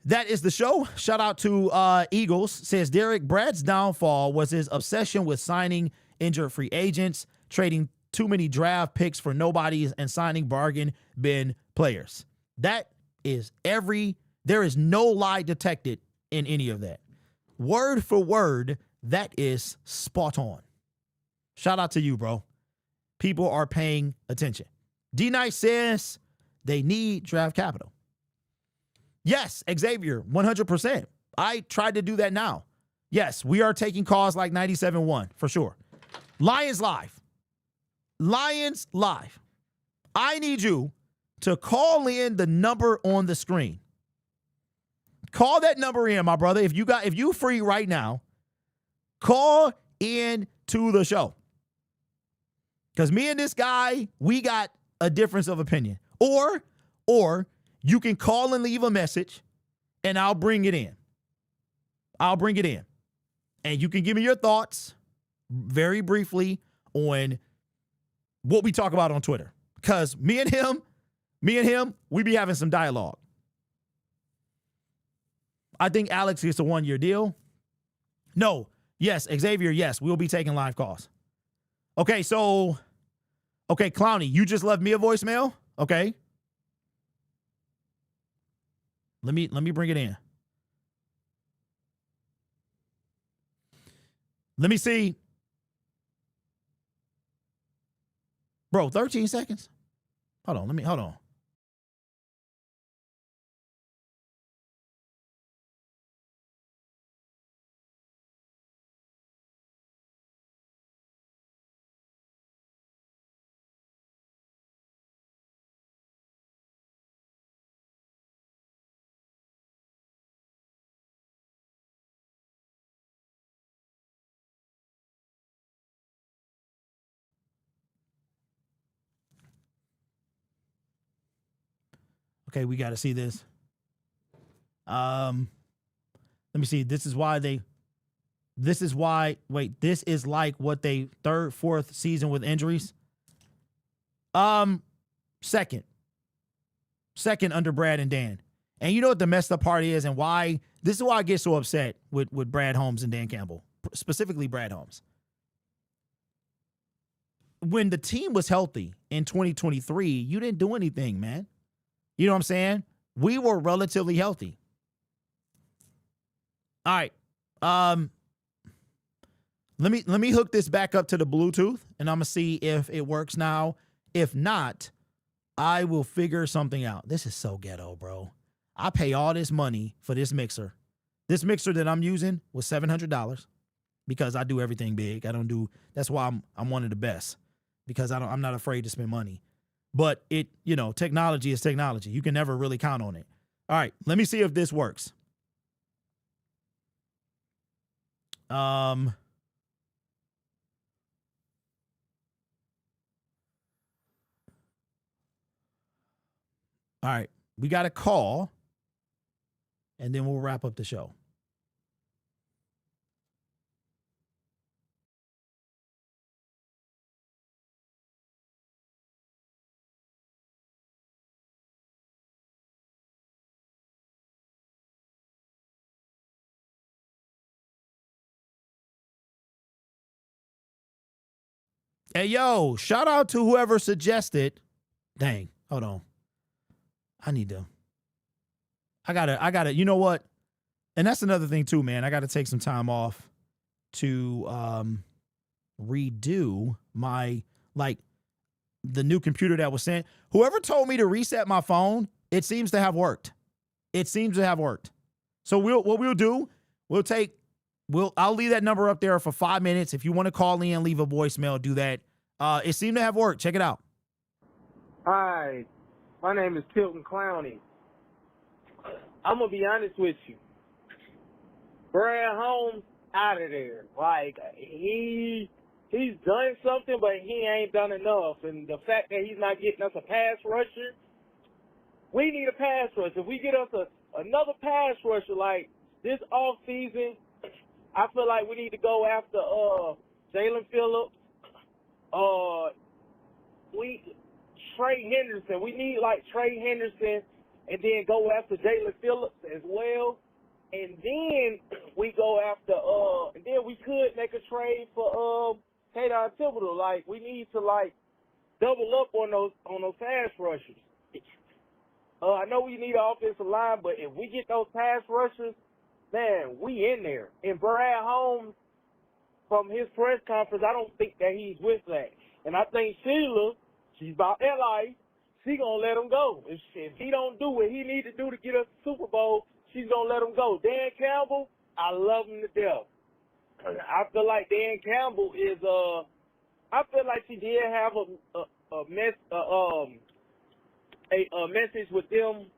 that is the show. Shout out to Eagles. Says Derek, Brad's downfall was his obsession with signing injured free agents, trading too many draft picks for nobodies, and signing bargain bin players. There is no lie detected in any of that. Word for word, that is spot on. Shout out to you, bro. People are paying attention. D-Nice says they need draft capital. Yes, Xavier, 100%. I tried to do that now. Yes, we are taking calls like 97.1 for sure. Lions Live. Lions Live. I need you to call in the number on the screen. Call that number in, my brother. If you free right now, call in to the show. Because me and this guy, we got a difference of opinion. Or you can call and leave a message, and I'll bring it in. And you can give me your thoughts very briefly on what we talk about on Twitter. Because me and him, we be having some dialogue. I think Alex gets a 1-year deal. No. Yes. Xavier, yes. We'll be taking live calls. Okay, so, Clowny, you just left me a voicemail? Okay. Let me bring it in. Let me see. Bro, 13 seconds? Hold on. Okay, we got to see this. Let me see. This is like what they third, fourth season with injuries. Second under Brad and Dan. And you know what the messed up part is, and why this is why I get so upset with Brad Holmes and Dan Campbell, specifically Brad Holmes. When the team was healthy in 2023, you didn't do anything, man. You know what I'm saying? We were relatively healthy. All right. Let me hook this back up to the Bluetooth, and I'm gonna see if it works now. If not, I will figure something out. This is so ghetto, bro. I pay all this money for this mixer. This mixer that I'm using was $700 because I do everything big. That's why I'm one of the best, because I'm not afraid to spend money. But technology is technology. You can never really count on it. All right, let me see if this works. All right, we got a call, and then we'll wrap up the show. Hey, yo, shout out to whoever suggested. Dang, hold on. I gotta, you know what? And that's another thing too, man. I gotta take some time off to redo my, the new computer that was sent. Whoever told me to reset my phone, it seems to have worked. So what we'll do, I'll leave that number up there for 5 minutes. If you want to call in, leave a voicemail, do that. It seemed to have worked. Check it out. Hi, my name is Tilton Clowney. I'm going to be honest with you. Brad Holmes out of there. He's done something, but he ain't done enough. And the fact that he's not getting us a pass rusher, we need a pass rusher. If we get us another pass rusher like this offseason, I feel like we need to go after Jalen Phillips. Trey Henderson. We need Trey Henderson, and then go after Jalen Phillips as well. And then we go after and then we could make a trade for Taylor Thibodeau. We need to double up on those pass rushers. I know we need an offensive line, but if we get those pass rushers, man, we in there. And Brad Holmes, from his press conference, I don't think that he's with that. And I think Sheila, she's about LA, she going to let him go. If he don't do what he need to do to get us the Super Bowl, she's going to let him go. Dan Campbell, I love him to death. I feel like Dan Campbell is, I feel like she did have a message with them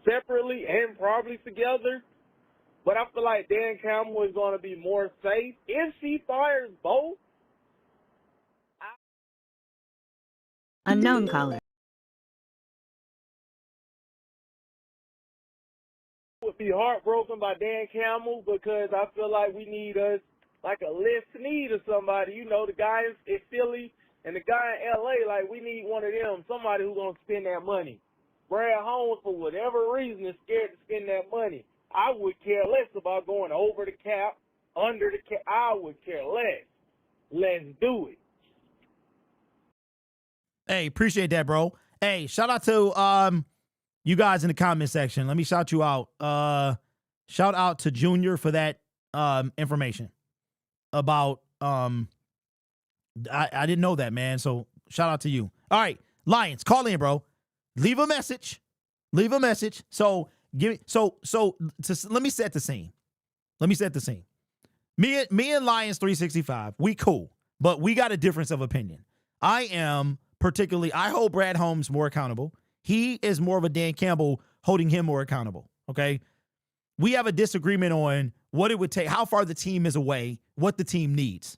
separately and probably together. But I feel like Dan Campbell is going to be more safe. If she fires both, Unknown caller. Would be heartbroken by Dan Campbell because I feel like we need us like a Les Snead or somebody. You know, the guy in Philly and the guy in LA, like we need one of them, somebody who's gonna spend that money. Brad Holmes, for whatever reason, is scared to spend that money. I would care less about going over the cap, under the cap. I would care less. Let's do it. Hey, appreciate that, bro. Hey, shout out to you guys in the comment section. Let me shout you out. Shout out to Junior for that information about I didn't know that, man. So shout out to you. All right, Lions, call in, bro. Leave a message. Leave a message. So let me set the scene. Let me set the scene. Me and Lions 365, we cool, but we got a difference of opinion. I hold Brad Holmes more accountable. He is more of a Dan Campbell, holding him more accountable. Okay. We have a disagreement on what it would take, how far the team is away, what the team needs.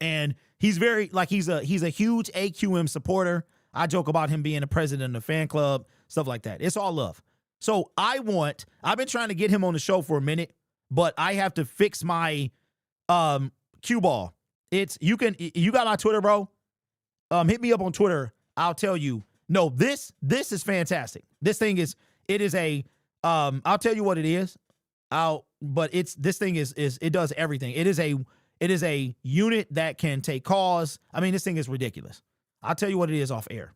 And he's he's a huge AQM supporter. I joke about him being a president of the fan club, stuff like that. It's all love. So I've been trying to get him on the show for a minute, but I have to fix my cue ball. You got my Twitter, bro. Hit me up on Twitter. I'll tell you. No, this is fantastic. This thing is, I'll tell you what it is. This thing it does everything. It is a unit that can take calls. I mean, this thing is ridiculous. I'll tell you what it is off air.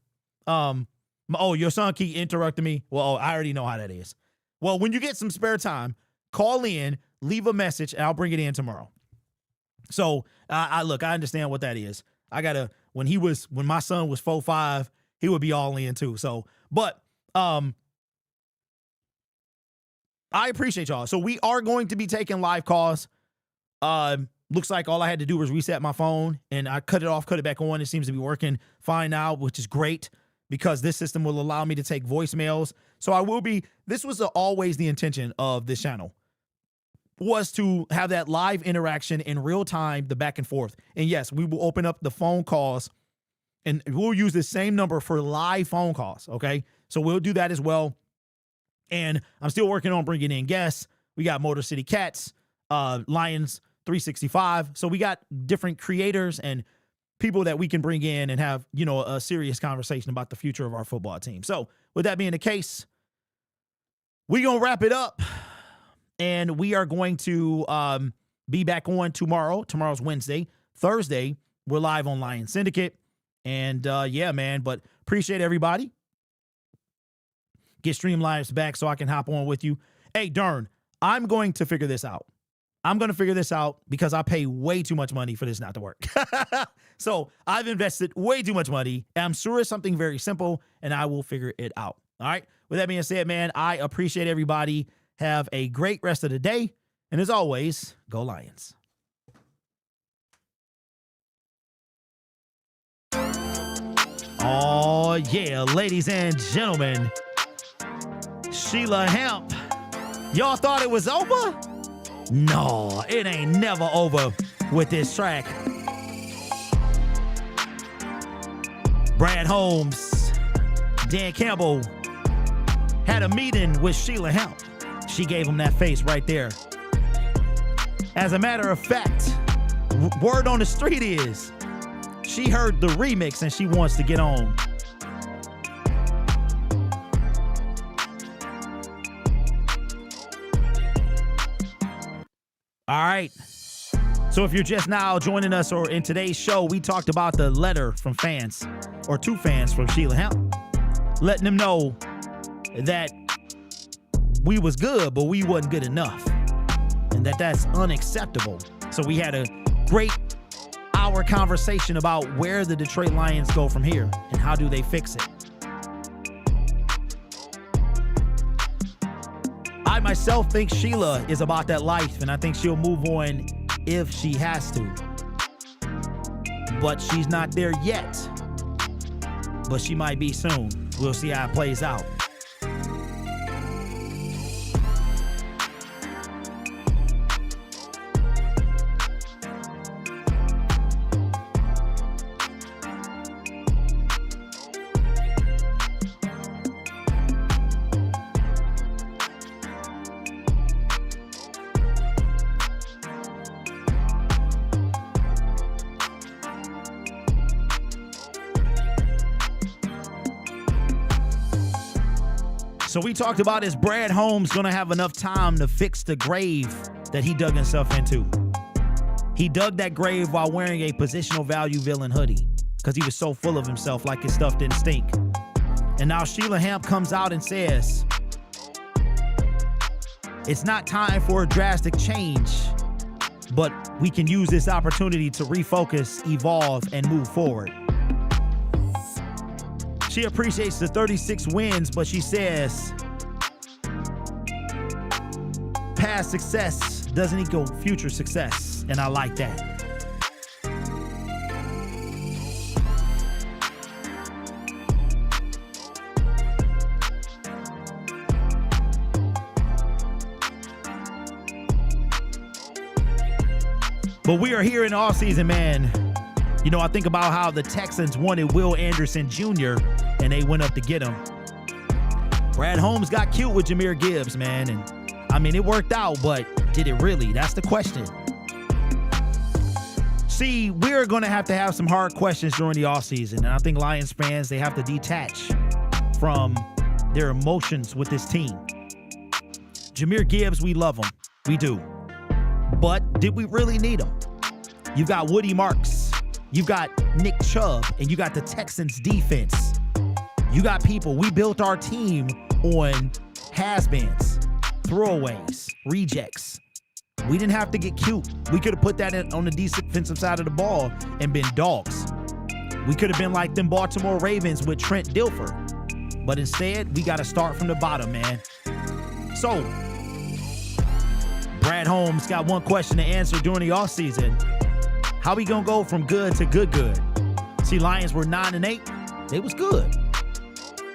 Your son keep interrupting me. Well, I already know how that is. Well, when you get some spare time, call in, leave a message, and I'll bring it in tomorrow. So I understand what that is. When my son was 4-5, he would be all in too. So, but I appreciate y'all. So we are going to be taking live calls. Looks like all I had to do was reset my phone and I cut it back on. It seems to be working fine now, which is great because this system will allow me to take voicemails. So this was always the intention of this channel, was to have that live interaction in real time, the back and forth. And yes, we will open up the phone calls and we'll use the same number for live phone calls. Okay. So we'll do that as well. And I'm still working on bringing in guests. We got Motor City Cats, Lions 365. So we got different creators and people that we can bring in and have, a serious conversation about the future of our football team. So with that being the case, we're going to wrap it up and we are going to be back on tomorrow. Tomorrow's Wednesday. Thursday, we're live on Lion Syndicate. And yeah, man, but appreciate everybody. Get Streamlabs back so I can hop on with you. Hey, Dern, I'm going to figure this out. I'm going to figure this out because I pay way too much money for this not to work. So I've invested way too much money. And I'm sure it's something very simple and I will figure it out. All right. With that being said, man, I appreciate everybody. Have a great rest of the day. And as always, go Lions. Oh, yeah, ladies and gentlemen, Sheila Hamp. Y'all thought it was over? No, it ain't never over with this track. Brad Holmes, Dan Campbell had a meeting with Sheila Hamp. She gave him that face right there. As a matter of fact, word on the street is she heard the remix and she wants to get on. All right. So if you're just now joining us or in today's show, we talked about the letter from fans or two fans from Sheila Hamp, letting them know that we was good, but we wasn't good enough and that's unacceptable. So we had a great hour conversation about where the Detroit Lions go from here and how do they fix it. I myself think Sheila is about that life, and I think she'll move on if she has to. But she's not there yet. But she might be soon. We'll see how it plays out. So we talked about, is Brad Holmes going to have enough time to fix the grave that he dug himself into? He dug that grave while wearing a positional value villain hoodie because he was so full of himself like his stuff didn't stink. And now Sheila Hamp comes out and says, it's not time for a drastic change, but we can use this opportunity to refocus, evolve, and move forward. She appreciates the 36 wins, but she says, past success doesn't equal future success, and I like that. But we are here in the offseason, man. You know, I think about how the Texans wanted Will Anderson Jr., and they went up to get him. Brad Holmes got cute with Jahmyr Gibbs, man. And I mean, it worked out, but did it really? That's the question. See, we're going to have some hard questions during the offseason. And I think Lions fans, they have to detach from their emotions with this team. Jahmyr Gibbs, we love him. We do. But did we really need him? You've got Woody Marks. You've got Nick Chubb. And you got the Texans defense. You got people. We built our team on has-beens, throwaways, rejects. We didn't have to get cute. We could have put that on the defensive side of the ball and been dogs. We could have been like them Baltimore Ravens with Trent Dilfer. But instead, we got to start from the bottom, man. So, Brad Holmes got one question to answer during the offseason. How we gonna go from good to good? See, Lions were 9-8. They was good.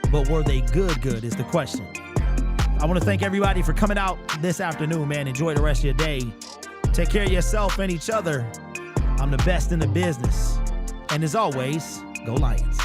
But were they good is the question. I want to thank everybody for coming out this afternoon, man. Enjoy the rest of your day. Take care of yourself and each other. I'm the best in the business. And as always, go Lions.